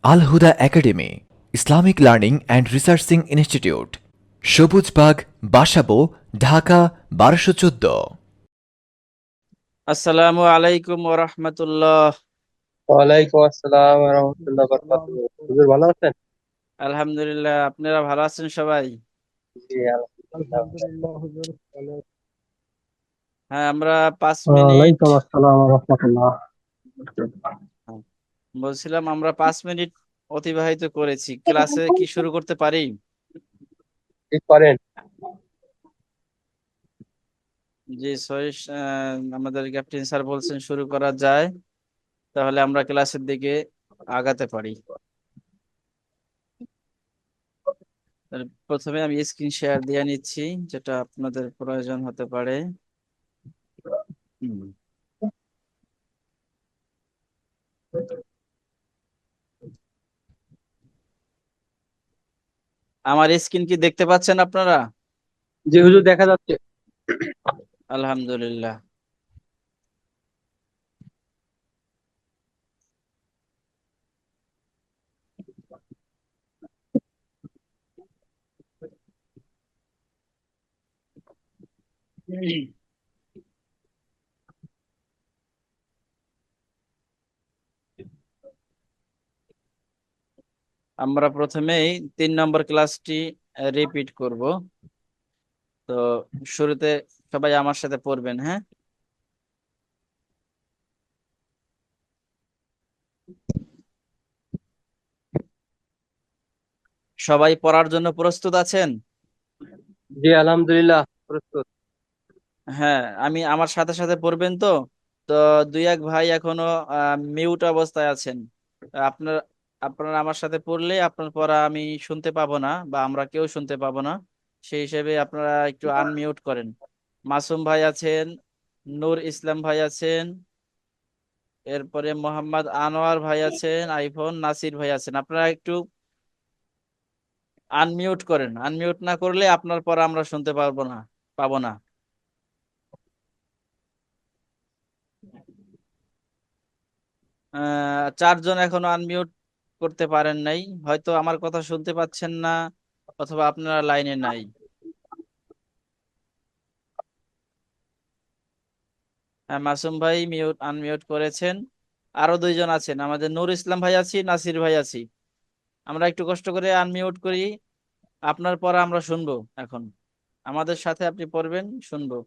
Al Huda Academy, Islamic Learning and Researching Institute, Sabujbagh, Basabo, Dhaka ১২১৪। আসসালামু আলাইকুম ওয়া রাহমাতুল্লাহ। ওয়ালাইকুম আসসালাম ওয়া রাহমাতুল্লাহি ওয়া বারাকাতুহু। হুজুর ভালো আছেন? আলহামদুলিল্লাহ, আপনারা ভালো আছেন সবাই? জি আলহামদুলিল্লাহ। আলহামদুলিল্লাহ হুজুর ভালো আছি। হ্যাঁ, আমরা 5 মিনিট ওয়ালাইকুম আসসালাম ওয়া রাহমাতুল্লাহ। হ্যাঁ, বলছিলাম আমরা 5 মিনিট অতিবাহিত করেছি। ক্লাসে কি শুরু করতে পারি? ঠিক করেন। জি আমাদের ক্যাপ্টেন স্যার বলছেন শুরু করা যায়, তাহলে আমরা ক্লাসের দিকে আগাতে পারি। তাহলে প্রথমে আমি স্ক্রিন শেয়ার দিয়ে নিচ্ছি, যেটা আপনাদের প্রয়োজন হতে পারে। হুম। আমার স্ক্রিন কি দেখতে পাচ্ছেন আপনারা? জি হুজুর দেখা যাচ্ছে। আলহামদুলিল্লাহ। আমরা প্রথমেই 3 নম্বর ক্লাসটি রিপিট করব। তো শুরুতে সবাই আমার সাথে পড়বেন, হ্যাঁ? সবাই পড়ার জন্য প্রস্তুত আছেন? জি আলহামদুলিল্লাহ প্রস্তুত। হ্যাঁ, আমি আমার সাথে সাথে পড়বেন তো। তো দুই এক ভাই এখনো মিউট অবস্থায় আছেন। আপনার আপনারা আমার সাথে পড়লে আপনার পড়া আমি শুনতে পাবো না, বা আমরা কেউ শুনতে পাবো না। সেই হিসেবে আপনারা একটু আনমিউট করেন। মাসুম ভাই আছেন, নূর ইসলাম ভাই আছেন, এরপরে মোহাম্মদ আনোয়ার ভাই আছেন, আইফোন নাসির ভাই আছেন। আপনারা একটু আনমিউট করেন। আনমিউট না করলে আপনার পর আমরা শুনতে পাবো না। চারজন এখনো আনমিউট করতে পারেন নাই, হয়তো আমার কথা শুনতে পাচ্ছেন না, অথবা আপনারা লাইনে নাই। হ্যাঁ, মাসুম ভাই আনমিউট করেছেন। আরো দুইজন আছেন, আমাদের নূর ইসলাম ভাই আছি, নাসির ভাই আছি। আমরা একটু কষ্ট করে আনমিউট করি, আপনার পর আমরা শুনবো। এখন আমাদের সাথে আপনি পড়বেন, শুনবো।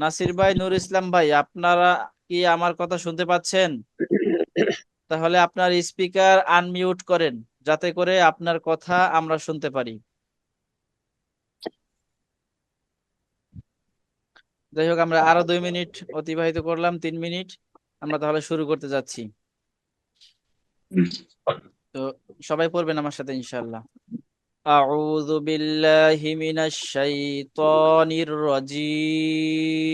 নাসির ভাই, নূর ইসলাম ভাই, আপনারা কি আমার কথা শুনতে পাচ্ছেন? তাহলে আপনার স্পিকার আনমিউট করেন, যাতে করে আপনার কথা আমরা শুনতে পারি। যাই হোক, আমরা আরো 2 মিনিট অতিবাহিত করলাম, 3 মিনিট। আমরা তাহলে শুরু করতে যাচ্ছি। তো সবাই পড়বেন আমার সাথে ইনশাআল্লাহ। আউযু বিল্লাহি মিনাশ শাইতানির রাজীম।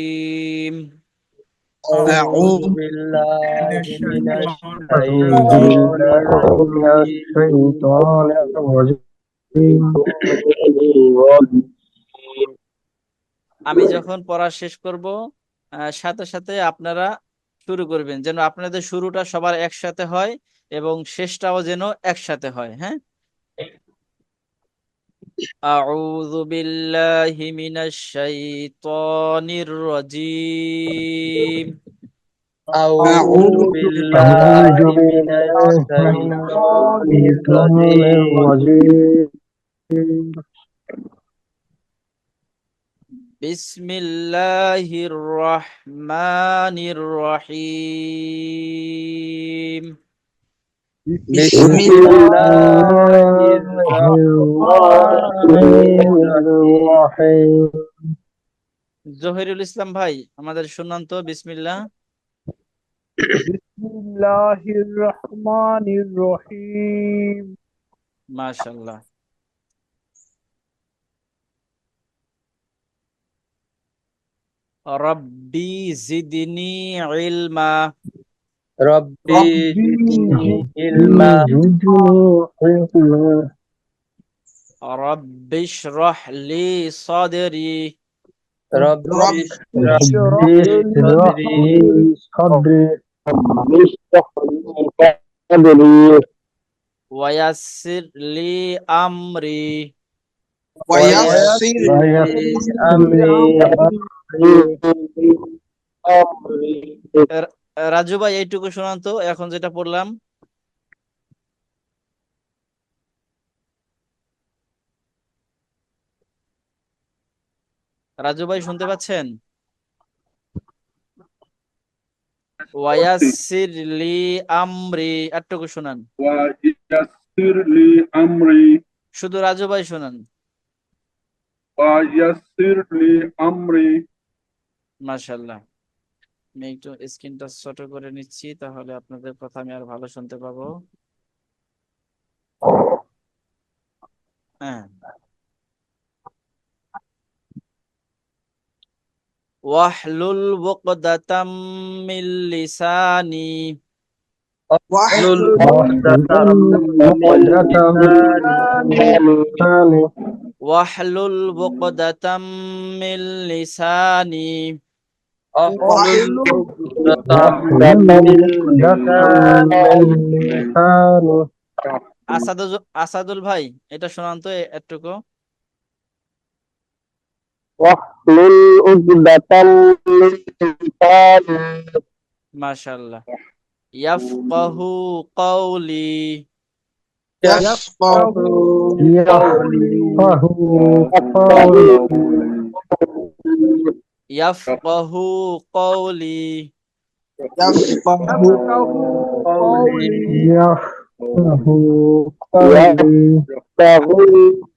আউযু أعوذ বিল্লাহি মিনাশ أعوذ শাইতানির بالله من الشيطان الرجيم. আমি যখন পড়া শেষ করব, সাথে সাথে আপনারা শুরু করবেন, যেন আপনাদের শুরুটা সবার একসাথে হয় এবং শেষটাও যেন একসাথে হয়, হ্যাঁ? আউযু বিল্লাহি মিনাশ শাইতানির রাজীম। আউযু أعوذ বিল্লাহি মিনাশ بالله من শাইতানির الشيطان রাজীম। الرجيم. বিসমিল্লাহির রহমানির রহিম। بسم বিসমিল্লাহির الله রহমানির الرحمن রহিম। الرحيم. জহিরুল ইসলাম ভাই, আমাদের শুনান তো বিসমিল্লাহ। بسم الله الرحمن الرحيم. মাশাআল্লাহ। রব্বি জিদনি ইলমা। রব্বি ربي জিদনি ইলমা। زدني علما. রব্বি ইশরাহ লি সাদরি। রব্বি رب ইশরাহ اشرح লি لي সাদরি। صدري. رب اشرح لي صدري. ওয়ায়াসির লি আমরি। ويسر لي أمري রা- রাজু ভাই এইটুকু শোনান তো এখন যেটা পড়লাম। রাজু ভাই শুনতে পাচ্ছেন? ওয়ায়াসির লি আমরি এতটুকু শোনান। ويسر لي أمري শুধু রাজু ভাই শোনান। ويسر لي أمري মাশাআল্লাহ। আমি একটু স্ক্রিনটা ছোট করে নিচ্ছি, তাহলে আপনাদের কথা আমি আর ভালো শুনতে পাবো। হ্যাঁ। ওয়াহলুল উকদাতাম মিন লিসানি। واحلل عقدة ওয়াহলুল উকদাতাম মিন লিসানি। واحلل عقدة আসাদুল ভাই এটা শোনান তো এটুকু। মাশাআল্লাহ। ইয়াফকাহু কওলি। يفقه ইয়াফকাহু কওলি। يفقه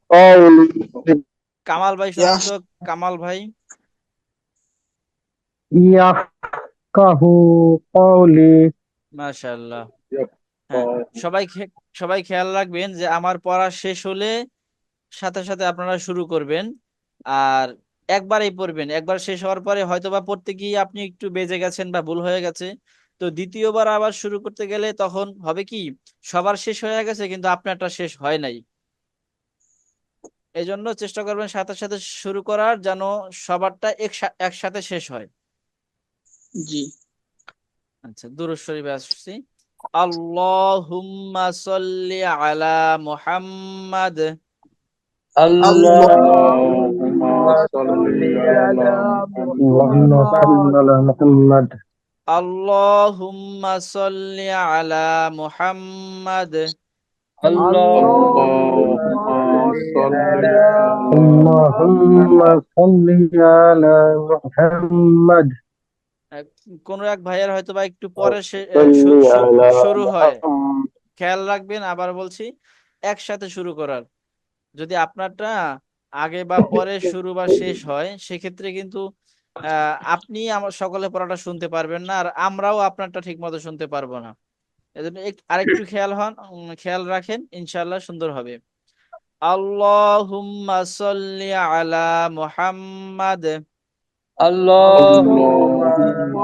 قولي কামাল ভাই শোনান তো, কামাল ভাই। মাশাআল্লাহ। হ্যাঁ, সবাই খেয়াল রাখবেন যে আমার পড়া শেষ হলে সাথে সাথে আপনারা শুরু করবেন, আর একবারেই পড়বেন। একবার শেষ হওয়ার পরে হয়তোবা পড়তে গিয়ে আপনি একটু বেজে গেছেন বা ভুল হয়ে গেছে, তো দ্বিতীয়বার আবার শুরু করতে গেলে তখন হবে কি, সবার শেষ হয়ে গেছে কিন্তু আপনারটা শেষ হয় নাই। এই জন্য চেষ্টা করবেন সাথে সাথে শুরু করার, যেন সবারটা একসাথে শেষ হয়। জি আচ্ছা, দুরূদ শরীফে আসছি। আল্লাহুম্মা সাল্লি আলা মুহাম্মাদ। الله اللهم صل على محمد আল্লাহুম্মা সাল্লি আলা মুহাম্মাদ। اللهم صل اللهم صل على محمد কোন এক ভাইয়ের হয়তোবা একটু পরে শুরু হয়, খেয়াল রাখবেন। আবার বলছি, একসাথে শুরু করার। যদি আপনারটা আগে বা পরে শুরু বা শেষ হয়, সেক্ষেত্রে কিন্তু আপনি আমার সকলে পড়াটা শুনতে পারবেন না, আর আমরাও আপনারটা ঠিক মতো শুনতে পারবো না। এজন্য আরেকটু খেয়াল রাখেন, ইনশাআল্লাহ সুন্দর হবে। আল্লাহুম্মা সাল্লি আলা মুহাম্মাদ। اللهم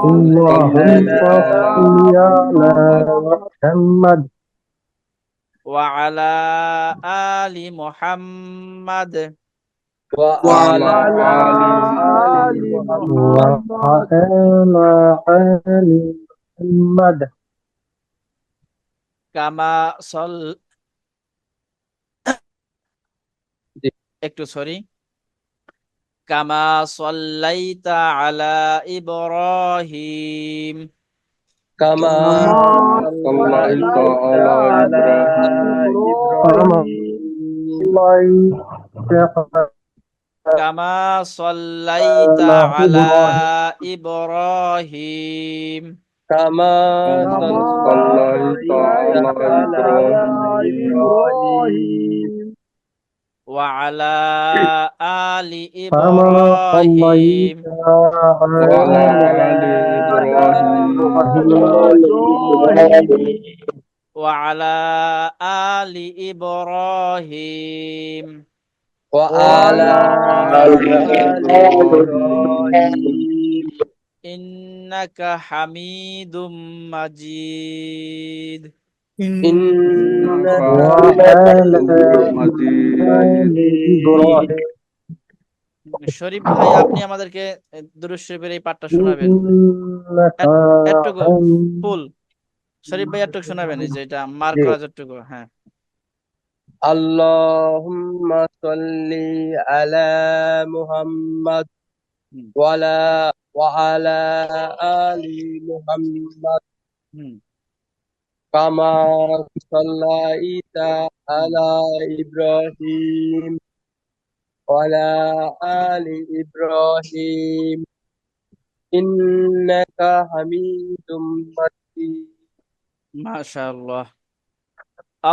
اللهم صل على محمد ওয়া আলা আলি মুহাম্মাদ। وعلى آل وعلى آل محمد কামা সল একটু সরি কামা সাল্লাইতা আলা ইব্রাহিম। كما صليت صليت على على إبراهيم إبراهيم কামা সাল্লাইতা আলা ইব্রাহিম كما صليت صليت على على إبراهيم إبراهيم ওয়া আলা আলি كما ইব্রাহিম। صليت على وعلى آل إبراهيم ওয়া আলা আলি ইব্রাহিম। وعلى آل إبراهيم ইন্নাকা হামিদুম মাজিদ। إنك وعلى مجيد آل إبراهيم শরীফ ভাই, আপনি আমাদেরকে দুরূদ শরীফের এই পাঠটা শোনাবেন। إنك এটুকু حميد ফুল। শরীফ ভাই এটুকু শোনাবেন, এই যে এটা মার্ক করা যতটুকু। হ্যাঁ। Allahumma salli ala Muhammad হুম wa ala ali Muhammad হুম kama sallaita ala Ibrahim wa ala ali Ibrahim innaka Hamidum Majid. মাশাআল্লাহ।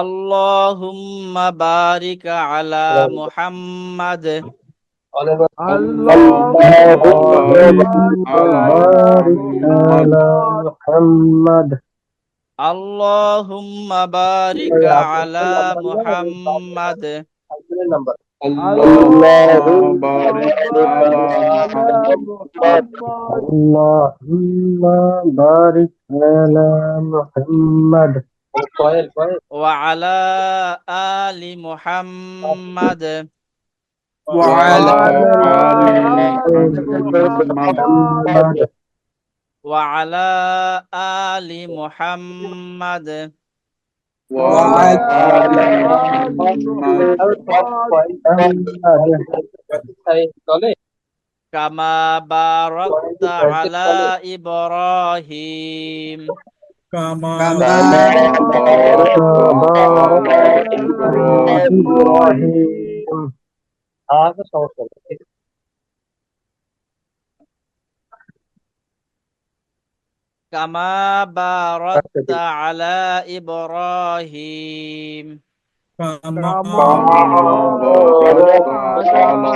আল্লাহুম্মা বারিক আলা মুহাম্মাদ اللهم بارك على بارك على محمد محمد আল্লাহুম্মা বারিক আলা মুহাম্মাদ اللهم بارك على محمد اللهم بارك على محمد ওয়া আলা আলি মুহাম্মাদ وعلى آل آل محمد محمد ওয়া আলা আলি মুহাম্মাদ وعلى آل محمد কামা বারাকতা আলা ইব্রাহিম كما بارك باركت على على إبراهيم إبراهيم কামা বারাকতা আলা ইব্রাহিম كما باركت على كما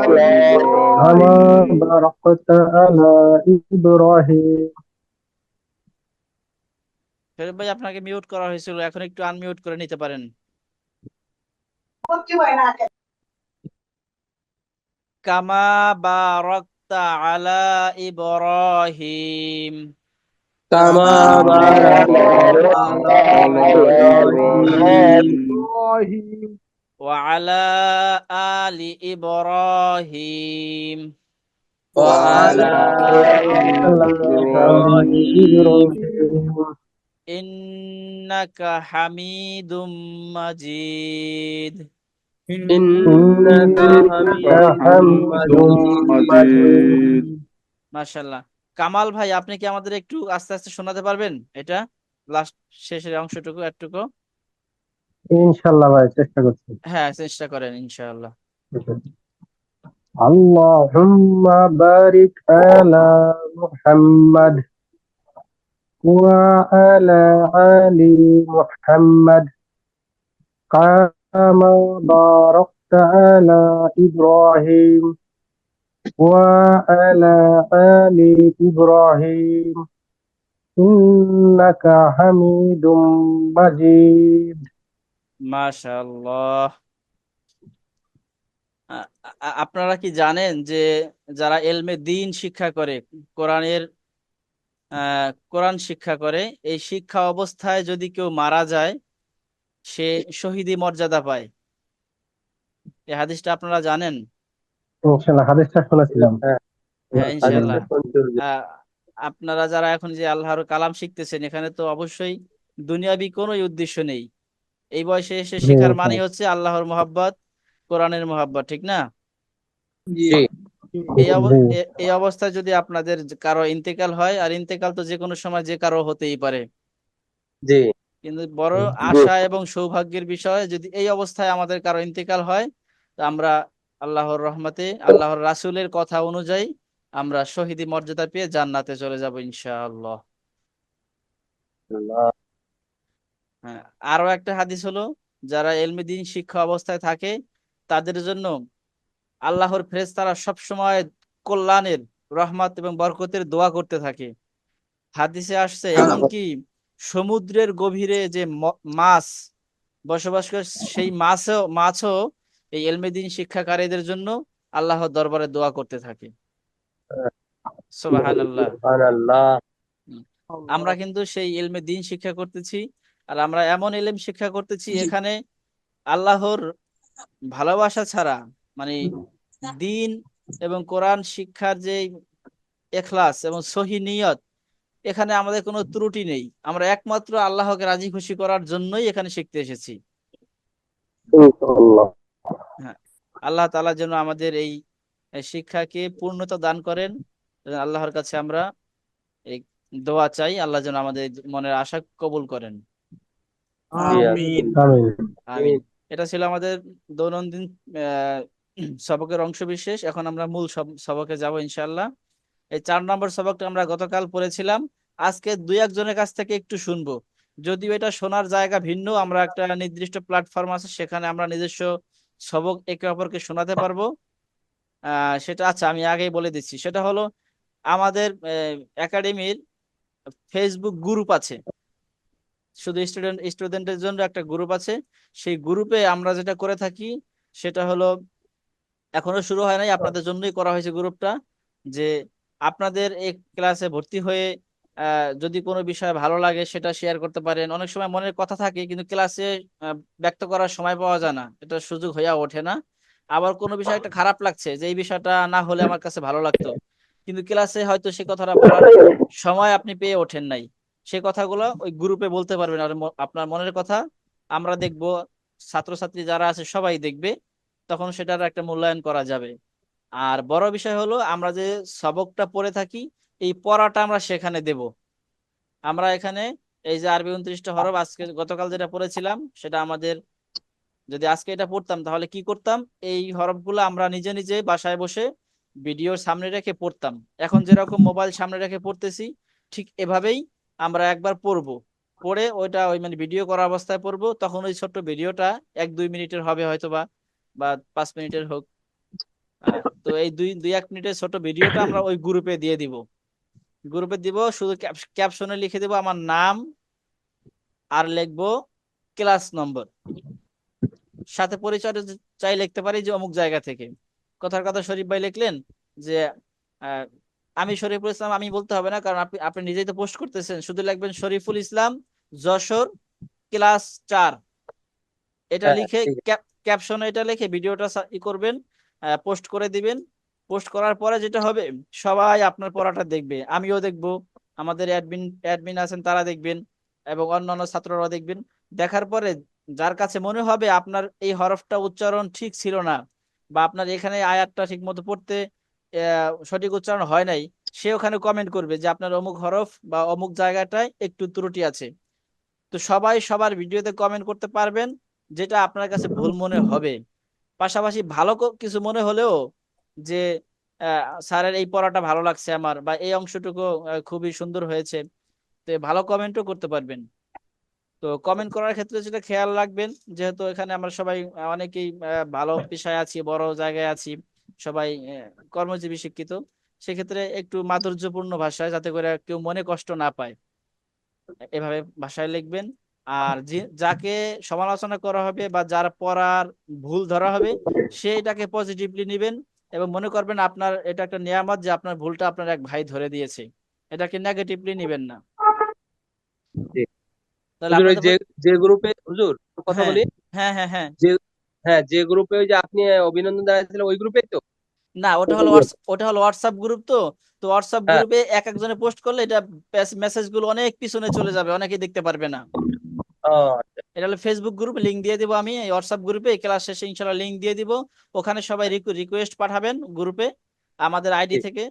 إبراهيم باركت على إبراهيم শরীফ ভাই আপনাকে মিউট করা হয়েছিল, এখন একটু আনমিউট করে নিতে পারেন। কামা বারাকতা আলা ইব্রাহিম Kama باركت barakta على إبراهيم ওয়া আলা আলি ইব্রাহিম wa ala على إبراهيم إبراهيم ইন্নাকা হামিদুম মাজিদ innaka إنك حميد مجيد মাশাআল্লাহ। কামাল ভাই, আপনি কি আমাদের একটু আস্তে আস্তে শোনাতে পারবেন এটা, লাস্ট শেষের অংশটুকু একটুকু? ইনশাল্লাহ ভাই চেষ্টা করছি হ্যাঁ, চেষ্টা করেন ইনশাআল্লাহ। আল্লাহুম্মা বারিক আলা মুহাম্মাদ ওয়া আলা আলি মুহাম্মাদ কামা বারাকতা আলা ইব্রাহিম ওয়া আলা আলি ইব্রাহিম ইন্নাকা হামিদুম মাজিদ। মাশাআল্লাহ। আপনারা কি জানেন যে যারা এলমে দ্বীন শিক্ষা করে, কোরআনের কোরআন শিক্ষা করে, এই শিক্ষা অবস্থায় যদি কেউ মারা যায় সে শহীদি মর্যাদা পায়? এই হাদিসটা আপনারা জানেন? ইনশাল্লাহ হাদিসটা শুনেছিলাম। হ্যাঁ ইনশাআল্লাহ। আহ, আপনারা যারা এখন যে আল্লাহর কালাম শিখতেছেন, এখানে তো অবশ্যই দুনিয়াবি কোনো উদ্দেশ্য নেই। এই বয়সে এসে জি শেখার মানে ইনশাল্লাহ। হচ্ছে আল্লাহর মহব্বত, কোরআনের মহব্বত, ঠিক না? ji এই অবস্থায় যদি আপনাদের কারো ইন্তেকাল হয়, আর ইন্তেকাল তো যে কোনো সময় যে কারো হতেই পারে, ji কিন্তু বড় আশা এবং সৌভাগ্যের বিষয় যদি এই অবস্থায় আমাদের কারো ইন্তেকাল হয়, তো আমরা আল্লাহর রহমতে, আল্লাহর রাসূলের কথা অনুযায়ী আমরা শহীদি মর্যাদা পেয়ে জান্নাতে চলে যাব ইনশাআল্লাহ। Allah হ্যাঁ, আরো একটা হাদিস হলো, যারা ইলমে দ্বীন শিক্ষা অবস্থায় থাকে তাদের জন্য আল্লাহর ফেরেশতারা সব সময় কল্যাণের, রহমত এবং বরকতের দোয়া করতে থাকে। হাদিসে আসছে এমনকি সমুদ্রের গভীরে যে মাছ বসবাস করে, সেই মাছও এই ইলমে দ্বীন শিক্ষাকারীদের জন্য আল্লাহর দরবারে দোয়া করতে থাকে। সুবহানাল্লাহ। subhanallah আমরা কিন্তু সেই ইলমে দ্বীন শিক্ষা করতেছি, আর আমরা এমন ইলম শিক্ষা করতেছি এখানে আল্লাহর ভালোবাসা ছাড়া, মানে দ্বীন এবং কোরআন শিক্ষার যে ইখলাস এবং সহি নিয়ত, এখানে আমাদের কোনো ত্রুটি নেই। আমরা একমাত্র আল্লাহকে রাজি খুশি করার জন্যই এখানে শিখতে এসেছি। ইনশাআল্লাহ। হ্যাঁ, আল্লাহ তাআলা যেন আমাদের এই শিক্ষাকে পূর্ণতা দান করেন। আল্লাহর কাছে আমরা এই দোয়া চাই, আল্লাহ যেন আমাদের মনের আশা কবুল করেন। জি আমিন। আমিন। আমিন। এটা ছিল আমাদের দৈনন্দিন আহ, সবকের অংশ বিশেষ। এখন আমরা মূল সবকে যাব ইনশাআল্লাহ। এই 4 নম্বর সবকটা আমরা গতকাল পড়েছিলাম। আজকে দুই একজনের কাছ থেকে একটু শুনবো। যদিও এটা শোনার জায়গা ভিন্ন, আমরা একটা নির্দিষ্ট প্ল্যাটফর্ম আছে, সেখানে আমরা নিজস্ব সবক একে অপরকে শোনাতে পারবো। সেটা আচ্ছা আমি আগেই বলে দিচ্ছি, সেটা হলো আমাদের একাডেমির ফেসবুক গ্রুপ আছে। শুধু স্টুডেন্টের জন্য একটা গ্রুপ আছে। সেই গ্রুপে আমরা যেটা করে থাকি সেটা হলো, এখনো শুরু হয় নাই, আপনাদের জন্যই করা হয়েছে গ্রুপটা, যে আপনাদের এই ক্লাসে ভর্তি হয়ে যদি কোনো বিষয় ভালো লাগে সেটা শেয়ার করতে পারেন। অনেক সময় মনের কথা থাকে কিন্তু ক্লাসে ব্যক্ত করার সময় পাওয়া যায় না, এটা সুযোগ হয়ে ওঠে না। আবার কোনো বিষয় একটা খারাপ লাগছে যে এই বিষয়টা না হলে আমার কাছে ভালো লাগতো, কিন্তু ক্লাসে হয়তো সে কথাটা বলার সময় আপনি পেয়ে ওঠেন নাই। সে কথাগুলো ওই গ্রুপে বলতে পারবেন, আর আপনার মনের কথা আমরা দেখব, ছাত্রছাত্রী যারা আছে সবাই দেখবে, তখন সেটার একটা মূল্যায়ন করা যাবে। আর বড় বিষয় হলো আমরা যে সবকটা পড়ে থাকি, এই পড়াটা আমরা সেখানে দেব। আমরা এখানে এই যে আরবি 29টা হরফ আজকে গতকাল যেটা পড়েছিলাম, সেটা আমাদের যদি আজকে এটা পড়তাম তাহলে কি করতাম, এই হরফগুলো আমরা নিজে নিজে বাসায় বসে ভিডিওর সামনে রেখে পড়তাম। এখন যেরকম মোবাইল সামনে রেখে পড়তেছি, ঠিক এভাবেই আমরা একবার পড়বো। পড়ে ওইটা ওই মানে ভিডিও করা অবস্থায় পড়বো, তখন ওই ছোট্ট ভিডিওটা 1-2 মিনিটের হবে হয়তো, বা 5 মিনিটের হোক। তো এই 2-1 মিনিটের ছোট ভিডিওটা আমরা ওই গ্রুপে দিয়ে দিব। গ্রুপে দিব, শুধু ক্যাপশনে লিখে দিব আমার নাম, আর লিখবো ক্লাস নম্বর, সাথে পরিচয় চাই লিখতে পারি যে অমুক জায়গা থেকে। কথার কথা শরীফ ভাই লিখলেন যে আহ, আমি শরীফুল ইসলাম, আমি বলতে হবে না, কারণ আপনি আপনি নিজেই তো পোস্ট করতেছেন, শুধু লিখবেন শরীফুল ইসলাম যশোর ক্লাস 4, এটা হ্যাঁ লিখে ঠিক আছে। ক্যাপশনে এটা লিখে ভিডিওটা করবেন, পোস্ট করে দিবেন। পোস্ট করার পরে যেটা হবে, সবাই আপনার পড়াটা দেখবে, আমিও দেখবো, আমাদের অ্যাডমিন অ্যাডমিন আছেন তারা দেখবেন, এবং অন্যান্য ছাত্ররা দেখবেন। দেখার পরে যার কাছে মনে হবে আপনার এই হরফটা উচ্চারণ ঠিক ছিল না, বা আপনার এখানে আয়াতটা ঠিক মতো পড়তে সঠিক উচ্চারণ হয় নাই, সে ওখানে কমেন্ট করবে যে আপনার অমুক হরফ বা অমুক জায়গাটায় একটু ত্রুটি আছে। তো সবাই সবার ভিডিওতে কমেন্ট করতে পারবেন, যেটা আপনার কাছে ভুল মনে হবে। পাশাপাশি ভালো কিছু মনে হলেও, যে স্যারের এই পড়াটা ভালো লাগছে আমার, বা এই অংশটুকু খুবই সুন্দর হয়েছে, তো ভালো কমেন্টও করতে পারবেন। তো কমেন্ট করার ক্ষেত্রে যেটা খেয়াল রাখবেন, যেহেতু এখানে আমরা সবাই অনেকেই ভালো পেশায় আছি, বড় জায়গায় আছি, সবাই কর্মজীবী শিক্ষিত, সেক্ষেত্রে একটু মাধুর্যপূর্ণ ভাষায়, যাতে করে কেউ মনে কষ্ট না পায়, এভাবে ভাষায় লিখবেন। আর যে যাকে সমালোচনা করা হবে বা যার পড়ার ভুল ধরা হবে, সে এটাকে পজিটিভলি নেবেন, এবং মনে করবেন আপনার এটা একটা নিয়ামত যে আপনার ভুলটা আপনার এক ভাই ধরে দিয়েছে, এটাকে নেগেটিভলি নেবেন না। জি। তাহলে হুজুর ওই আপনাদের যে যে গ্রুপে হুজুর একটা কথা হ্যাঁ বলি, হ্যাঁ হ্যাঁ হ্যাঁ। যে হ্যাঁ যে গ্রুপে ওই যে আপনি অভিনন্দন জানাইছিলেন ওই গ্রুপেই তো? না, ওটা হলো হোয়াটসঅ্যাপ গ্রুপ। তো তো হোয়াটসঅ্যাপ হ্যাঁ। গ্রুপে এক একজনে পোস্ট করলে এটা মেসেজ গুলো অনেক পিছনে চলে যাবে, অনেকেই দেখতে পারবে না। ও, এটা হলো ফেসবুক গ্রুপ, লিংক দিয়ে দিব আমি এই হোয়াটসঅ্যাপ গ্রুপে, ক্লাস শেষে ইনশাল্লাহ লিংক দিয়ে দিব। ওখানে সবাই রিকোয়েস্ট পাঠাবেন গ্রুপে আমাদের আইডি ঠিক। থেকে,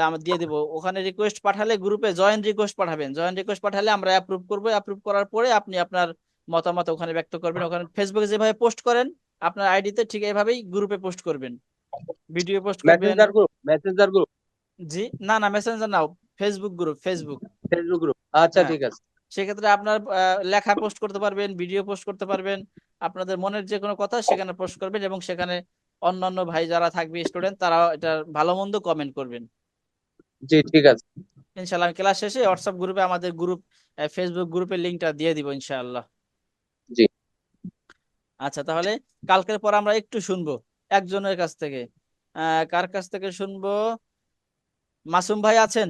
আমরা দিয়ে দিব। ওখানে রিকোয়েস্ট পাঠালে গ্রুপে জয়েন রিকোয়েস্ট পাঠাবেন, জয়েন রিকোয়েস্ট পাঠালে আমরা অ্যাপ্রুভ করবো, অ্যাপ্রুভ করার পরে আপনি আপনার মতামত ওখানে ব্যক্ত করবেন। ওখানে ফেসবুকে যেভাবে পোস্ট করেন আপনার আইডিতে, ঠিক এইভাবেই গ্রুপে পোস্ট করবেন, ভিডিও পোস্ট করবেন। Messenger group. জি, না না, মেসেঞ্জার নাও, Facebook group, Facebook. Facebook group, আচ্ছা হ্যাঁ, ঠিক আছে। সেক্ষেত্রে আপনার লেখা পোস্ট করতে পারবেন, ভিডিও পোস্ট করতে পারবেন, আপনাদের মনের যে কোনো কথা সেখানে পোস্ট করবেন, এবং সেখানে অন্যান্য ভাই যারা থাকবে স্টুডেন্ট, তারা এটা ভালো মন্দ কমেন্ট করবেন। জি ঠিক আছে। ইনশাল্লাহ আমি ক্লাস শেষে হোয়াটসঅ্যাপ গ্রুপে আমাদের গ্রুপ ফেসবুক গ্রুপের লিঙ্কটা দিয়ে দিব ইনশাআল্লাহ। জি। আচ্ছা, তাহলে কালকের পর আমরা একটু শুনবো একজনের কাছ থেকে। কার কাছ থেকে শুনবো? মাসুম ভাই আছেন?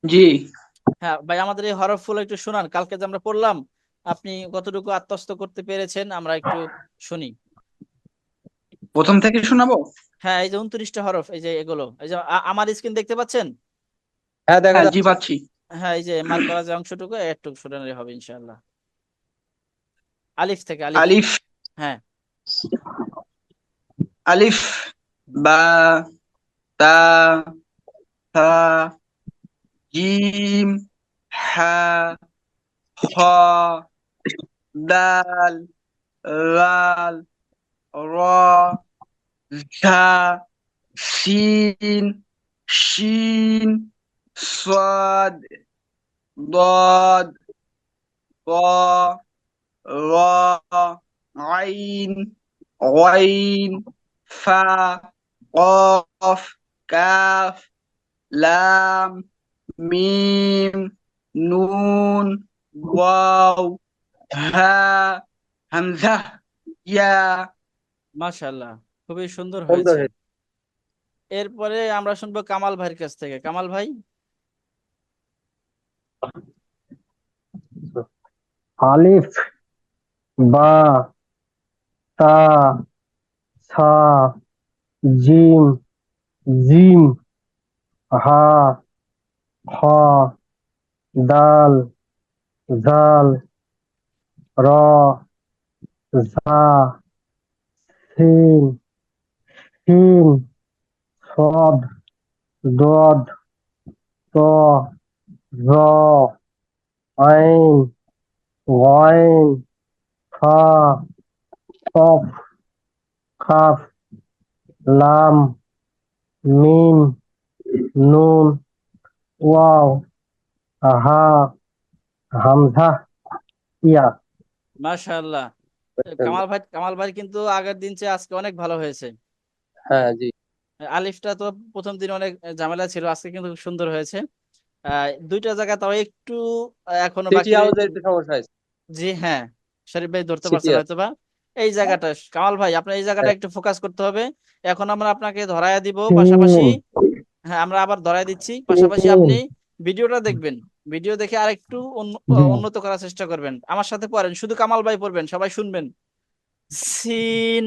জি। হ্যাঁ ভাই, আমাদের এই হরফগুলো একটু শোনান, কালকে যে আমরা পড়লাম আপনি কতটুকু আত্মস্থ করতে পেরেছেন আমরা একটু শুনি। প্রথম থেকে শোনাবো? হ্যাঁ, এই যে 29টা হরফ, এই যে এগুলো, এই যে আমার স্ক্রিন দেখতে পাচ্ছেন? হ্যাঁ দেখা হ্যাঁ, জি যাচ্ছে। হ্যাঁ, পাচ্ছি। এই যে মার্ক করা যে অংশটুকু একটু শুনালে হবে ইনশাআল্লাহ। আলিফ থেকে, আলিফ। আলিফ। হ্যাঁ, আলিফ, বা, তা, থা, জিম, হা, খ, দাল, লাল, র, ঝা, সিন, শিন, صاد ضاد ط র, আইন, গইন, ফা, কফ, কাফ, লাম, মিম, নুন, ওয়াও, হা, হামজা, ইয়া। মাশাআল্লাহ, খুবই সুন্দর সুন্দর হয়েছে। হয়েছে। এরপরে আমরা শুনবো কামাল ভাইয়ের কাছ থেকে। কামাল ভাই। আলিফ, বা, তা, সা, জিম, জিম, হা, খ, দাল, জাল, র, ঝা, সিন, শিন, صاد ضاد ط ظ عين غين خا قاف কাফ লাম মিম নুন ওয়াও হা হামজা ইয়া। মাশাআল্লাহ, কামাল ভাই কিন্তু আগের দিন চেয়ে আজকে অনেক ভালো হয়েছে। হ্যাঁ জি। আলিফটা তো প্রথম দিন অনেক ঝামেলা ছিল, আজকে কিন্তু খুব সুন্দর হয়েছে। দুইটা জায়গা তাও একটু এখনো সিটি বাকি হাউসের একটু সমস্যা হয়েছে। জি হ্যাঁ, শরীফ ভাই ধরতে সিটি পারছেন হাউস। হয়তোবা। এই জায়গাটা কামাল ভাই আপনার এই জায়গাটা হ্যাঁ, একটু ফোকাস করতে হবে। এখন আমরা আপনাকে ধরায়া দিব, পাশাপাশি তিন হ্যাঁ আমরা আবার ধরায় দিচ্ছি, পাশাপাশি তিন আপনি ভিডিওটা দেখবেন। ভিডিও দেখে আরেকটু জি উন্নত করার চেষ্টা করবেন। আমার সাথে পড়েন, শুধু কামাল ভাই পড়বেন, সবাই শুনবেন। সিন,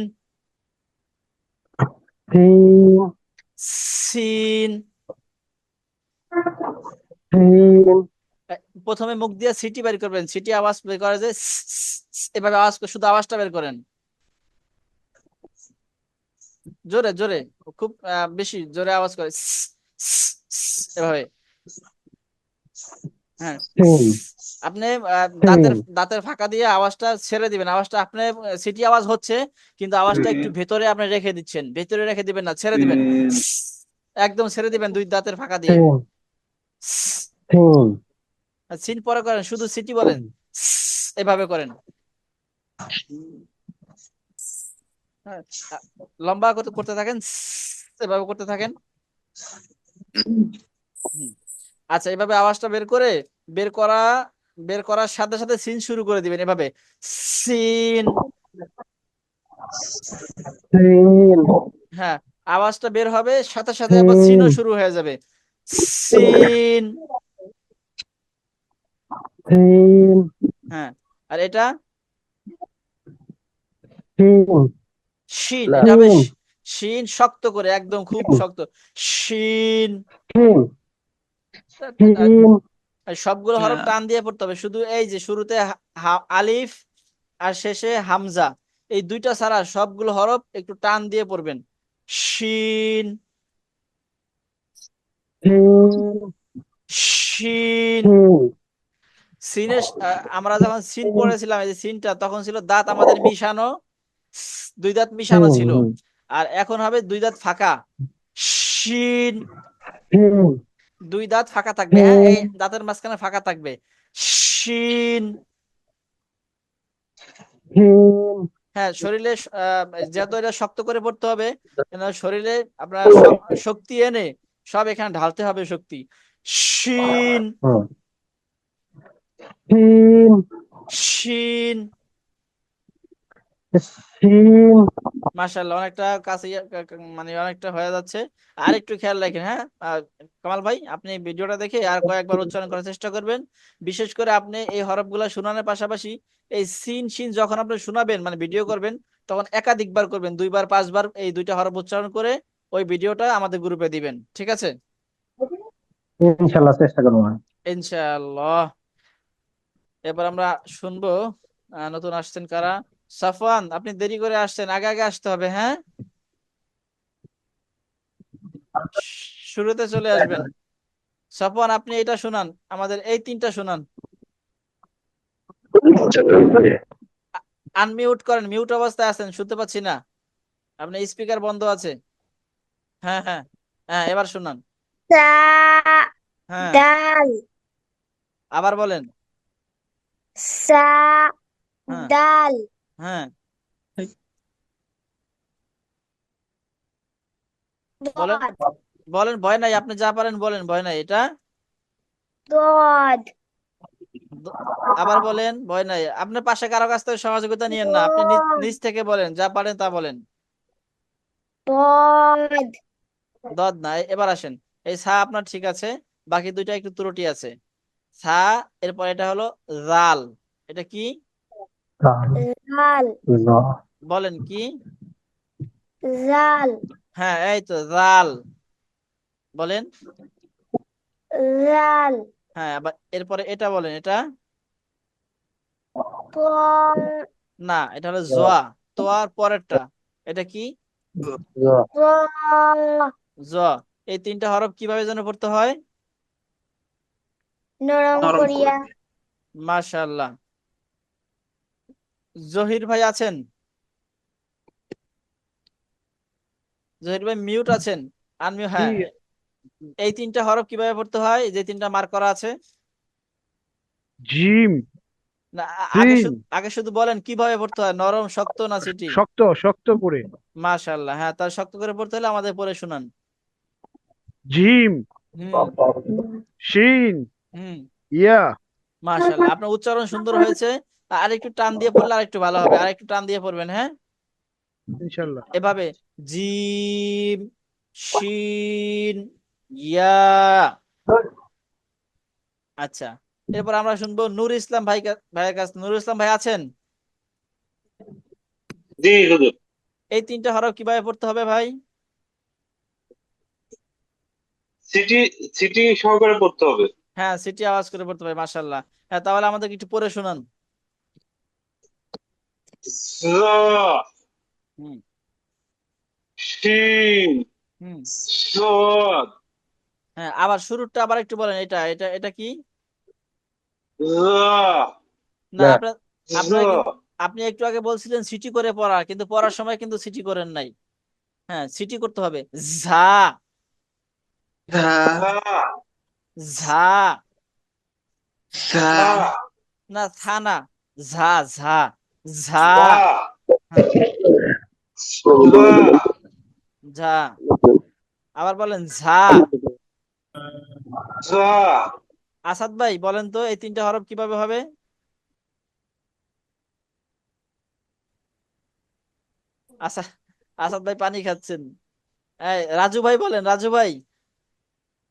তিন সিন। তিন এ, প্রথমে মুখ দিয়ে সিটি বের করবেন, সিটি আওয়াজ বের করে যে এভাবে আওয়াজ শুধু আওয়াজটা বের করেন, জোরে জোরে, খুব বেশি জোরে আওয়াজ করে এভাবে। হ্যাঁ, তিন আপনি তিন দাঁতের ফাঁকা দিয়ে আওয়াজটা ছেড়ে দিবেন। আওয়াজটা আপনি সিটি আওয়াজ হচ্ছে, কিন্তু আওয়াজটা একটু ভেতরে আপনি রেখে দিচ্ছেন, ভেতরে রেখে দিবেন না, ছেড়ে দিবেন, একদম ছেড়ে দিবেন দুই দাঁতের ফাঁকা দিয়ে। তিন তিন সিন পরে করেন, শুধু সিটি বলেন, এভাবে করেন। হ্যাঁ, আ- লম্বা করতে করতে থাকেন, এভাবে করতে থাকেন। হুম। আচ্ছা, এভাবে আওয়াজটা বের করা বের করার সাথে সাথে সিন শুরু করে দিবেন এভাবে, সিন। তিন হ্যাঁ, আওয়াজটা বের হবে সাথে সাথে আবার সিনও তিন শুরু হয়ে যাবে, সিন। তিন হ্যাঁ, আর এটা তিন শিন, না। এটা হবে তিন শিন শক্ত করে, একদম খুব শক্ত, শিন। তিন আর তিন আর সবগুলো হরফ টান দিয়ে পড়তে হবে, শুধু এই যে শুরুতে আলিফ আর শেষে হামজা, এই দুইটা ছাড়া সবগুলো হরফ একটু টান দিয়ে পড়বেন। শিন, তিন শিন। তিন সিনে আমরা যখন সিন পড়েছিলাম, এই যে সিনটা তখন ছিল দাঁত আমাদের মিশানো, দুই দাঁত মিশানো ছিল। আর এখন হবে দুই দাঁত ফাঁকা, শিন। তিন দুই দাঁত ফাঁকা থাকবে, হ্যাঁ, তিন এই দাঁতের মাঝখানে ফাঁকা থাকবে, শিন। তিন হ্যাঁ, শরীরে যেহেতু এটা শক্ত করে পড়তে হবে, কেন শরীরে আপনার শক্তি এনে সব এখানে ঢালতে হবে শক্তি, শিন, তিন শিন। তিন মাশাআল্লাহ, অনেকটা কাছে মানে অনেকটা হয়ে যাচ্ছে। আর একটু খেয়াল রাখেন, হ্যাঁ কামাল ভাই, আপনি ভিডিওটা দেখে আর কয়েকবার উচ্চারণ করার চেষ্টা করবেন। বিশেষ করে আপনি এই হরফগুলা শোনানোর পাশাপাশি এই সিন শিন যখন আপনি শোনাবেন, মানে ভিডিও করবেন, তখন একাধিকবার করবেন, 2 বার 5 বার এই দুইটা হরফ উচ্চারণ করে ওই ভিডিওটা আমাদের গ্রুপে দিবেন, ঠিক আছে? ইনশাল্লাহ চেষ্টা করবো। ইনশাআল্লাহ। এবার আমরা শুনবো নতুন আসছেন কারা, সাফওয়ান, আপনি দেরি করে আসছেন, আগে আগে আসতে হবে, হ্যাঁ? শুরুতে চলে আসবেন। সাফওয়ান, আপনি এটা শোনান, আমাদের এই তিনটা শোনান। আনমিউট করেন, মিউট অবস্থায় আছেন, শুনতে পাচ্ছি না। আপনার স্পিকার বন্ধ আছে। হ্যাঁ, হ্যাঁ, হ্যাঁ, এবার শোনান। সা হ্যাঁ, দাল আবার বলেন। সা হ্যাঁ, দাল হ্যাঁ, বলেন, দদ বলেন, ভয় নাই, আপনি যা পারেন বলেন, ভয় নাই। এটা দদ দ- আবার বলেন, ভয় নাই। আপনার পাশে কারো কাছ থেকে সহযোগিতা নিয়েন না, আপনি নিজ দদ নিজ থেকে বলেন, যা পারেন তা বলেন। দদ দদ নাই, এবার আসেন। এই সা আপনার ঠিক আছে, বাকি দুইটা একটু ত্রুটি আছে। সা, এরপর এটা হলো জাল। এটা কি? জাল বলেন কি? জাল হ্যাঁ, এই তো জাল। বলেন। জাল হ্যাঁ, আবার এরপরে এটা বলেন, এটা ত না, এটা হলো জোয়া। তো আর পরেরটা এটা কি? জ জ। এই তিনটা হরফ কিভাবে যেন পড়তে হয়? নরম নরম করিয়া করে। মাশাআল্লাহ। জহির ভাই আছেন? জহির ভাই মিউট আছেন? আনমিউ, জি, হ্যাঁ। এই তিনটা হরফ কিভাবে পড়তে হয়, যে তিনটা মার্ক করা আছে? জিম, না, আগে সিন, শুধু আগে শুধু বলেন কিভাবে পড়তে হয়, নরম, শক্ত না সিটি? শক্ত শক্ত করে। মাশাআল্লাহ, হ্যাঁ, তার শক্ত করে পড়তে হলে আমাদের পড়ে শুনান। জিম, হুম, শিন, হুম, ইয়া। মাশাআল্লাহ, আপনার উচ্চারণ সুন্দর হয়েছে। আর একটু টান দিয়ে পড়লে আর একটু ভালো হবে, আর একটু টান দিয়ে পড়বেন, হ্যাঁ। ইনশাল্লাহ। এভাবে জিম, শিন, ইয়া। আচ্ছা, এরপর আমরা শুনবো নূর ইসলাম ভাইয়ের কাছে। নূর ইসলাম ভাই আছেন? জি হুজুর। এই তিনটা হরফ কিভাবে পড়তে হবে ভাই? সিটি সিটি সহকারে পড়তে হবে। হ্যাঁ, সিটি আওয়াজ করে পড়তে হবে, মাশাআল্লাহ। হ্যাঁ, তাহলে আমাদেরকে একটু পড়ে শোনান। জ, হুম, শিন, হুম। সদ, হ্যাঁ, আবার শুরুটা আবার একটু বলেন, এটা এটা এটা কি? জ, না, না আপনার জ, আপনার কিন্তু আপনি একটু আগে বলছিলেন সিটি করে পড়া, কিন্তু পড়ার সময় কিন্তু সিটি করেন নাই। হ্যাঁ, সিটি করতে হবে। ঝা, ধা ধা, ঝা। সা ধা, না, থা না, ঝা, ঝা, ঝা। ধা, হ্যাঁ, ধা, ঝা। আবার বলেন ঝা। ধা। আসাদ ভাই বলেন তো, এই তিনটা হরফ কিভাবে হবে? আসা আসাদ ভাই পানি খাচ্ছেন। এই রাজু ভাই বলেন, রাজু ভাই,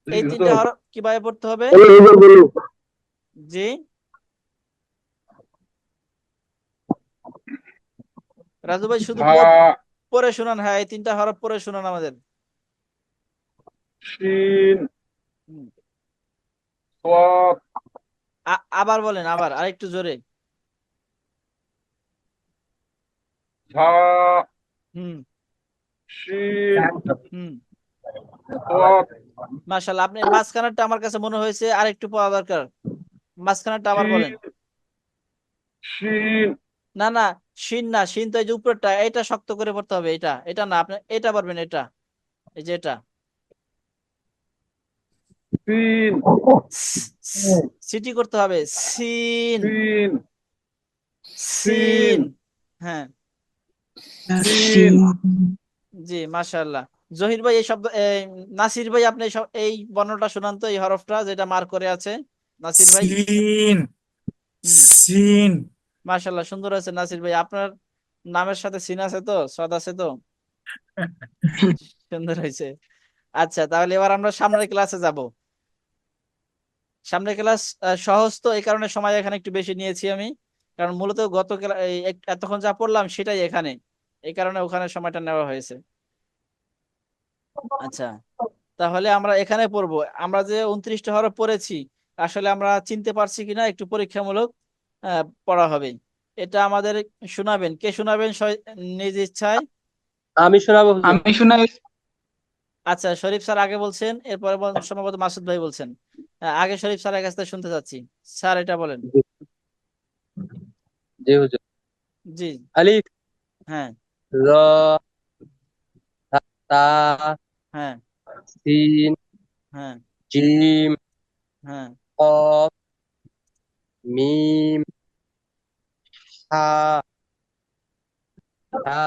এই তিনটা হরফ কিভাবে পড়তে হবে? জি, রাজু ভাই শুধু ধা, পড়ে শোনান। হ্যাঁ, এই তিনটা হরফ পড়ে শোনান আমাদের। শিন, হুম। সাদ, আবার বলেন, আবার আরেকটু জোরে। ঝা, হুম, শিন, হুম। সাদ, মাশাআল্লাহ, আপনি মাঝখানেরটা আমার কাছে মনে হয়েছে আর একটু পড়া দরকার। মাঝখানেরটা আবার বলেন। শিন, শিন, না, না, শিন না, শিন তো এই যে উপরেরটা, এটা শক্ত করে পড়তে হবে। এটা এটা না, আপনি এটা পারবেন, এটা, এই যে এটা। সিন, সিটি করতে হবে। Scene, scene, scene, scene. হ্যাঁ, সিন। সিন জি, মাশাআল্লাহ। জহির ভাই এই শব্দ, নাসির ভাই আপনি এই বর্ণটা শোনান তো, এই হরফটা যেটা মার্ক করে আছে, নাসির ভাই। সিন, হুম, সিন। মাশাআল্লাহ, সুন্দর আছে নাসির ভাই। আপনার নামের সাথে সিন আছে তো, সদ আছে তো, সুন্দর হয়েছে। আচ্ছা, তাহলে এবার আমরা সামনের ক্লাসে যাব। সামনের ক্লাস সহজ তো, এই কারণে সময় এখানে একটু বেশি নিয়েছি আমি। কারণ মূলত এতক্ষণ যা পড়লাম সেটাই এখানে, এই কারণে ওখানে সময়টা নেওয়া হয়েছে। আচ্ছা, তাহলে আমরা এখানে পড়বো। আমরা যে 29টা হরফ পড়েছি, আসলে আমরা চিনতে পারছি কিনা একটু পরীক্ষামূলক পড়া হবে। এটা আমাদের শোনাবেন। কে শোনাবেন নিজ ইচ্ছায়? আমি শোনাবো হুজুর। আমি শোনাই। আচ্ছা, শরীফ স্যার আগে বলছেন, এরপরে সম্ভবত মাসুদ ভাই বলছেন। আগে শরীফ স্যারের কাছ থেকে শুনতে চাচ্ছি। স্যার, এটা বলেন। জি হুজুর। জি। আলিফ, হ্যাঁ। র, তা, হ্যাঁ। সিন, হ্যাঁ। জিম, হ্যাঁ। কফ, মিম, হা, হা,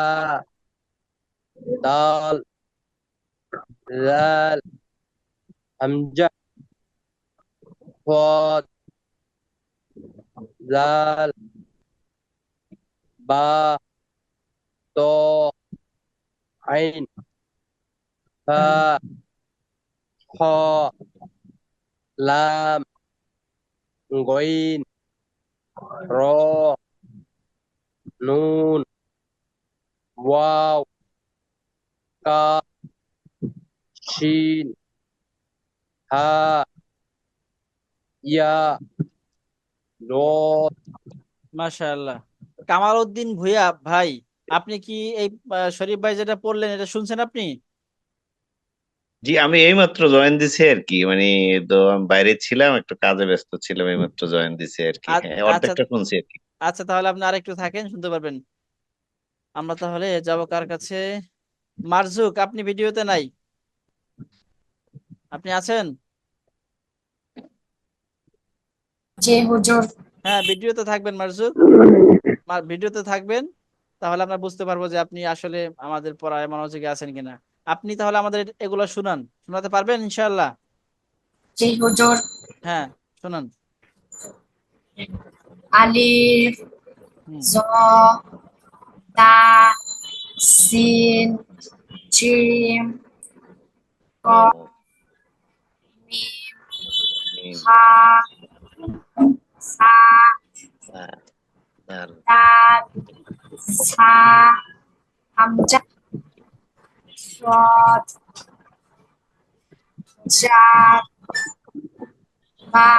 দাল, জাল, হামজা, صاد، জাল, বা, ত, আইন, ফা, খ, লাম, গইন, র, নুন, ওয়াও, কাফ, শিন, হা, ইয়া, নুন। মাশাআল্লাহ। কামাল উদ্দিন ভুঁইয়া ভাই, আপনি কি এই শরীফ ভাই যেটা পড়লেন এটা শুনছেন আপনি? জি, আমি এইমাত্র জয়েন দিছি আর কি, মানে তো আমি বাইরে ছিলাম, একটু কাজে ব্যস্ত ছিলাম, এইমাত্র জয়েন দিছি আর কি। হ্যাঁ, আচ্ছা। অর্ধেকটা শুনছি আর কি। আচ্ছা, তাহলে আপনি আরেকটু থাকেন, শুনতে পারবেন। আমরা তাহলে যাব কার কাছে? মারজুক, আপনি ভিডিওতে নাই, আপনি আছেন? জি হুজুর। হ্যাঁ, ভিডিওতে থাকবেন মারজুক, ভিডিওতে থাকবেন। তাহলে আমরা বুঝতে পারবো যে আপনি আসলে আমাদের পড়ায় মনোযোগী আছেন কিনা। আপনি তাহলে আমাদের এগুলো শোনাতে পারবেন ইনশাআল্লাহ? জি হুজুর। হ্যাঁ, শুনান। আলিফ, হুম। জ, তা, সিন, জিম, কফ, ও, মিম, মিম, হা, সা, সা, দাল, দাল, সা, হামজা, সদ, জার, বা,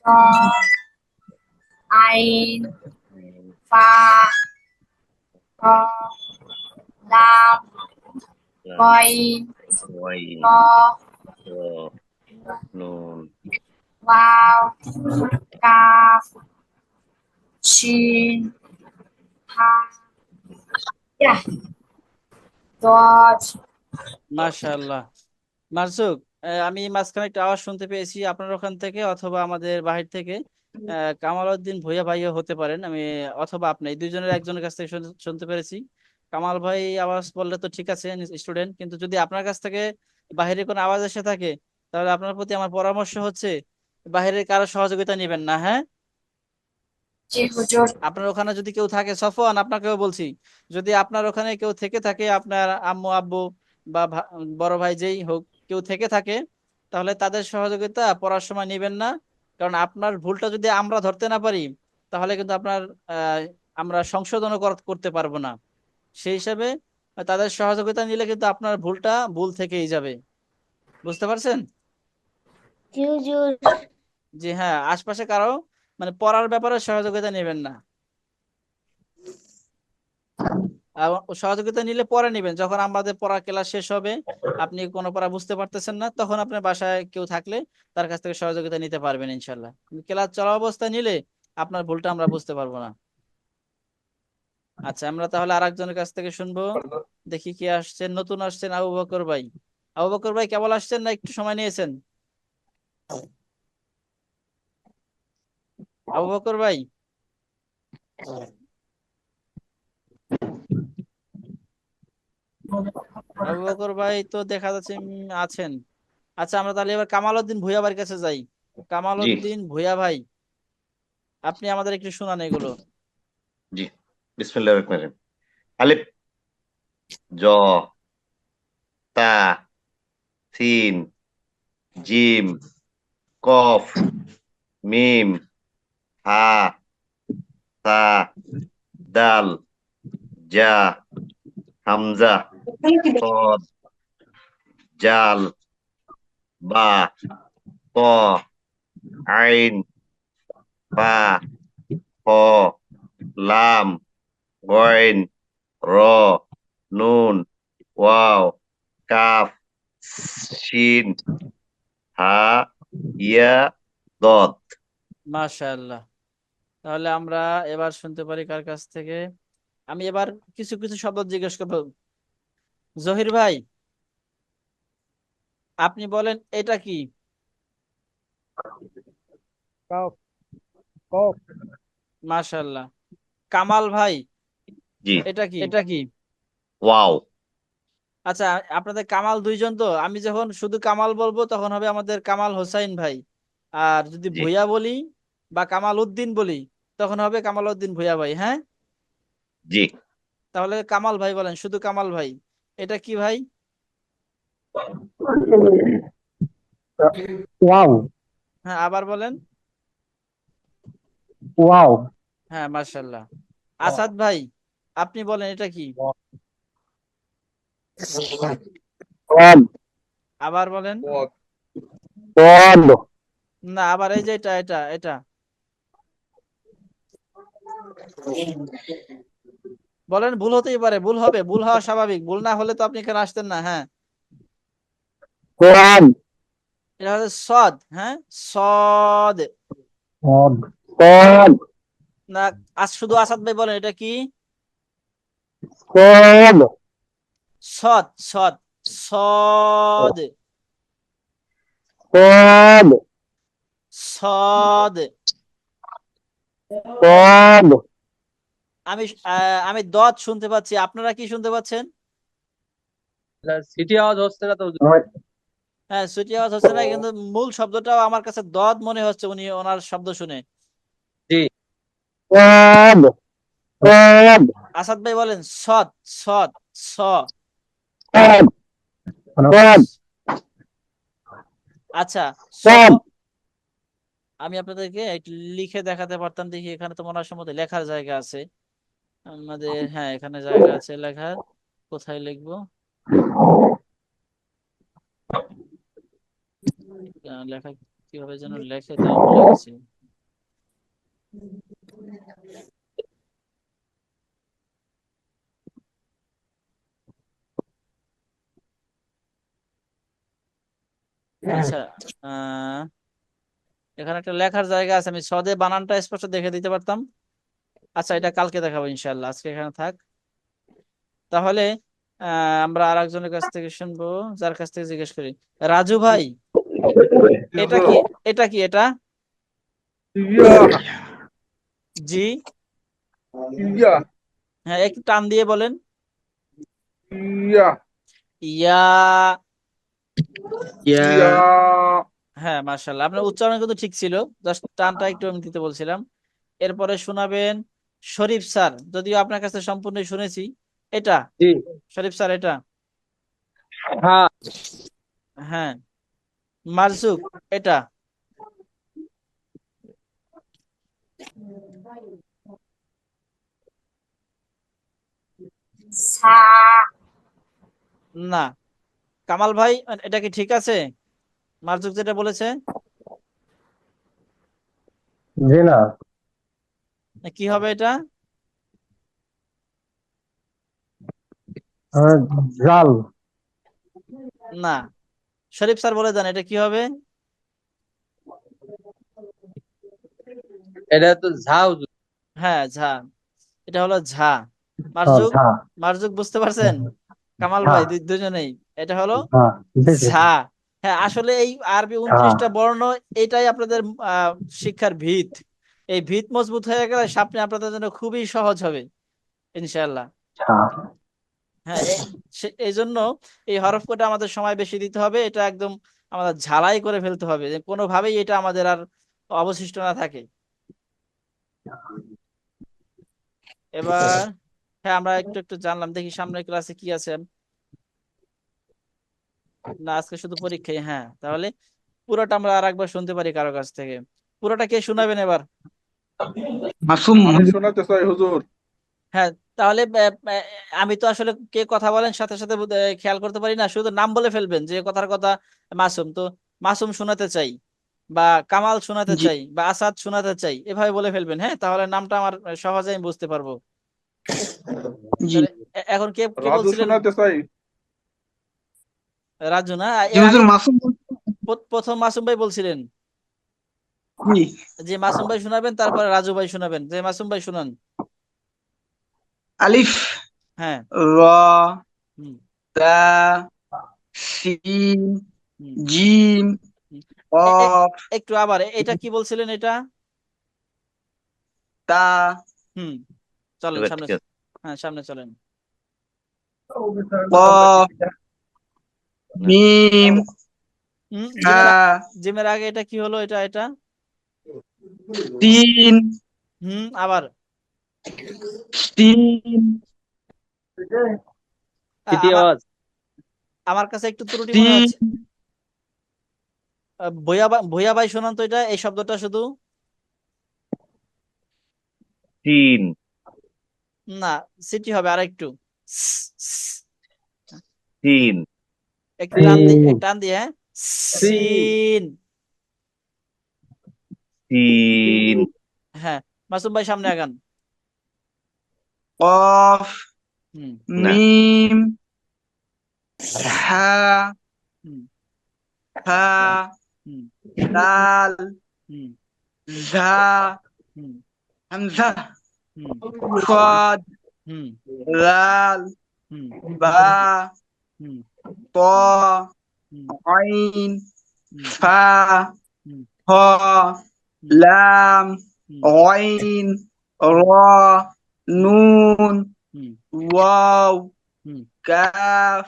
ক, ত, আইন, মিম, ফা, খ, লাম, লাম, গইন, ওয়াইন, র, র, নুন, ওয়াও, কাফ, শিন, হা, ইয়া, দজ। মাশাআল্লাহ। মারজুক, আমি মাঝখানে একটা আওয়াজ শুনতে পেয়েছি আপনার ওখান থেকে অথবা আমাদের বাহির থেকে। কামাল উদ্দিন ভুঁইয়া ভাইও হতে পারেন, আমি অথবা আপনি, এই দুইজনের একজনের কাছ থেকে শুনতে পেরেছি। কামাল ভাই আওয়াজ বললে তো ঠিক আছে, স্টুডেন্ট, কিন্তু যদি আপনার কাছ থেকে বাহিরে কোনো আওয়াজ এসে থাকে, তাহলে আপনার প্রতি আমার পরামর্শ হচ্ছে বাহিরের কারো সহযোগিতা নেবেন না, হ্যাঁ? জি হুজুর। আপনার ওখানে যদি কেউ থাকে, সফওয়ান, আপনাকেও বলছি, যদি আপনার ওখানে কেউ থেকে থাকে, আপনার আম্মু আব্বু বা বড় ভাই যেই হোক, কেউ থেকে থাকে, তাহলে তাদের সহযোগিতা পড়ার সময় নেবেন না। কারণ আপনার ভুলটা যদি আমরা ধরতে না পারি, তাহলে কিন্তু আপনার আহ, আমরা সংশোধনও করতে পারবো না। সেই হিসাবে তাদের সহযোগিতা নিলে কিন্তু আপনার ভুলটা ভুল থেকেই যাবে। বুঝতে পারছেন? জি হুজুর। জি হ্যাঁ, আশপাশে কারো মানে পড়ার ব্যাপারে সহযোগিতা নেবেন না। সহযোগিতা নিলে পরে নিবেন, যখন আমাদের পড়া ক্লাস শেষ হবে, আপনি কোনো পড়া বুঝতে পারতেছেন না, তখন আপনার বাসায় কেউ থাকলে তার কাছ থেকে সহযোগিতা নিতে পারবেন ইনশাল্লাহ। ক্লাস চলা অবস্থায় নিলে আপনার ভুলটা আমরা বুঝতে পারবো না। আচ্ছা, আমরা তাহলে আরেকজনের কাছ থেকে শুনবো। দেখি কি আসছেন, নতুন আসছেন আবু বকর ভাই। আবু বকর ভাই, কেবল আসছেন না একটু সময় নিয়েছেন? আবু বকর ভাই, আবু বকর ভাই তো দেখা যাচ্ছে আছেন। আচ্ছা, আমরা তাহলে এবার কামাল উদ্দিন ভুঁইয়া ভাইয়ের কাছে যাই। কামাল জি, উদ্দিন ভুঁইয়া ভাই, আপনি আমাদের একটু শোনান এগুলো। জি। বিসমিল্লাহির রহমানির রহিম। আলিফ, জ, তা, সিন, জিম, কফ, মিম, হা, সা, দাল, জা, হামজা, সদ, জাল, বা, ত, আইন, বা, লাম গইন র নুন ওয়াও কাফ শিন হা ইয়া দদ। মাশাআল্লাহ। তাহলে আমরা এবার শুনতে পারি কার কাছ থেকে? আমি এবার কিছু কিছু শব্দ জিজ্ঞেস করবো। জহির ভাই, আপনি বলেন এটা কি? কফ কফ মাশাআল্লাহ। কামাল ভাই, জি এটা কি? এটা কি? ওয়াও। আচ্ছা, আপনাদের কামাল দুইজন, তো আমি যখন শুধু কামাল বলবো তখন হবে আমাদের কামাল হোসাইন ভাই, আর যদি জি ভুইয়া বলি বা কামাল উদ্দিন বলি তখন হবে কামাল উদ্দিন ভুইয়া ভাই। হ্যাঁ, জি তাহলে কামাল ভাই বলেন, শুধু কামাল ভাই, এটা কি ভাই? ওয়াও হ্যাঁ, আবার বলেন। ওয়াও হ্যাঁ, মাশাআল্লাহ। আসাদ ভাই, আপনি বলেন এটা কি? ওয়ান আবার বলেন। ওয়ান না, আবার এই যে এটা এটা এটা বলেন। ভুল হতেই পারে, ভুল হবে, ভুল হওয়া স্বাভাবিক, ভুল না হলে তো আপনি এখানে আসতেন না। হ্যাঁ, ওয়ান এটা হচ্ছে সদ। হ্যাঁ, সদ। ওয়ান ওয়ান না, শুধু আসাদ ভাই বলেন এটা কি? ওয়ান সদ সদ সদ ওয়ান সদ। ওয়ান আমি দত শুনতে পাচ্ছি, আপনারা কি শুনতে পাচ্ছেন? সিটি আওয়াজ হচ্ছে না তো? হ্যাঁ, ছুটি আওয়াজ হচ্ছে না, কিন্তু মূল শব্দটাও আমার কাছে দত মনে হচ্ছে উনি ওনার শব্দ শুনে। জি ওয়ান ওয়ান আসাদ ভাই বলেন সদ সদ স। ওয়ান আচ্ছা, স। ওয়ান আমি আপনাদেরকে একটু লিখে দেখাতে পারতাম, দেখি এখানে তো মনে হয় সম্ভবত লেখার জায়গা আছে আমাদের। হ্যাঁ, এখানে জায়গা আছে লেখার। কোথায় লিখবো? লেখা কিভাবে যেন লেখে তাই ভুলে গেছি। আচ্ছা, আহ এখানে একটা লেখার জায়গা আছে, আমি সদে বানানটা স্পষ্ট দেখে দিতে পারতাম। আচ্ছা, এটা কালকে দেখাবো ইনশাল্লাহ, আজকে এখানে থাক। তাহলে আমরা আর একজনের কাছ থেকে শুনবো, যার কাছ থেকে জিজ্ঞেস করি। রাজু ভাই, এটা কি? এটা কি এটা? ইয়া জি। ইয়া হ্যাঁ, একটু টান দিয়ে বলেন। ইয়া ইয়া। ইয়া হ্যাঁ, মাশাআল্লাহ, আপনার উচ্চারণ কিন্তু ঠিক ছিল, জাস্ট টানটা একটু আমি দিতে বলছিলাম। এরপরে শোনাবেন শরীফ স্যার, যদিও আপনার কাছে সম্পূর্ণ শুনেছি। এটা জি শরীফ স্যার, এটা। হ্যাঁ হ্যাঁ, মারজুক, এটা। সা না। কামাল ভাই, এটা কি ঠিক আছে মারজুক যেটা বলেছে? জি না কি হবে এটা? জাল না, শরীফ স্যার বলে দেন এটা কি হবে? এটা তো ঝাউ। হ্যাঁ, ঝা। এটা হলো ঝা। মারজুক, ঝা মারজুক বুঝতে পারছেন? কামাল ঝা ভাই, দুজনেই। এটা হলো ঝা জি জি ঝা। হ্যাঁ, আসলে এই আরবি ঝা 29টা বর্ণ, এটাই আপনাদের শিক্ষার ভিত। এই ভিত মজবুত হয়ে গেলে সামনে আপনাদের জন্য খুবই সহজ হবে ইনশাআল্লাহ। ঝা হ্যাঁ, এই জন্য এই হরফ কোডে আমাদের সময় বেশি দিতে হবে, এটা একদম আমাদের ঝালাই করে ফেলতে হবে, যে কোনোভাবেই এটা আমাদের আর অবশিষ্ট না থাকে। এবার হ্যাঁ, আমরা একটু একটু জানলাম, দেখি সামনের ক্লাসে কি আছে। না, আজকে শুধু পরীক্ষায়। হ্যাঁ, তাহলে পুরোটা আমরা আর একবার শুনতে পারি কারো কাছ থেকে। পুরোটা কে শোনাবেন এবার? মাসুম আমি শোনাতে চাই হুজুর। হ্যাঁ, তাহলে আমি তো আসলে কে কথা বলেন সাথে সাথে খেয়াল করতে পারি না, শুধু নাম বলে ফেলবেন যে কথার কথা মাসুম, তো মাসুম শোনাতে চাই। বা কামাল শোনাতে জি চাই বা আসাদ শোনাতে চাই, এভাবে বলে ফেলবেন। হ্যাঁ, তাহলে নামটা আমার সহজে আমি বুঝতে পারবো। জি তাহলে এখন কে কে রাজু বলছিলেন? শোনাতে চাই। রাজু না, জি এর আগে হুজুর মাসুম প্রথম মাসুম ভাই বলছিলেন জি যে মাসুম ভাই শোনাবেন, তারপরে রাজু ভাই শোনাবেন। যে মাসুম ভাই শুনান। আলিফ হ্যাঁ। র হুম তা সিন হুম জিম হুম। এ- এ- কফ একটু আবার এটা কি বলছিলেন এটা? তা হুম, চলেন এবার সামনে। ঠিক আছে। হ্যাঁ, সামনে চলেন। কফ না, মিম হা জিমের আগে এটা কি হলো? এটা এটা তিন আবার তিন আমার আমার কাছে একটু ত্রুটি মনে তিন হচ্ছে। ভৈয়া ভাই শোনান তো এটা, এই শব্দটা শুধু। তিন না, সিটি হবে আর একটু। তিন একটু টান দিয়ে, হ্যাঁ। সিন। তিন হ্যাঁ, মাসুম ভাই সামনে আগান। কফ হুম না, মিম হা হুম হা হুম দাল হুম ঝা হুম হামজা হুম সাদ হুম লাল হুম বা হুম ত হুম আইন হুম ফা হুম হ হুম লাম হুম আইন র হুম হুম নুন হুম ওয়াও হুম কাফ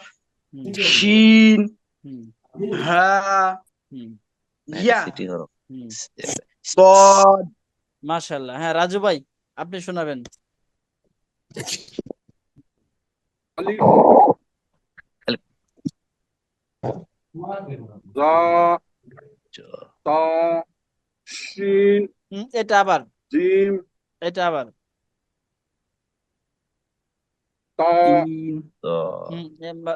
হুম শিন হুম হা হুম না, এটা ইয়া সিটি হরফ। হুম। صاد মাশাআল্লাহ। হ্যাঁ, রাজু ভাই আপনি শোনাবেন। আলিফ আলিফ, রা জ, তা শিন এটা আবার, জিম এটা আবার। তা ত,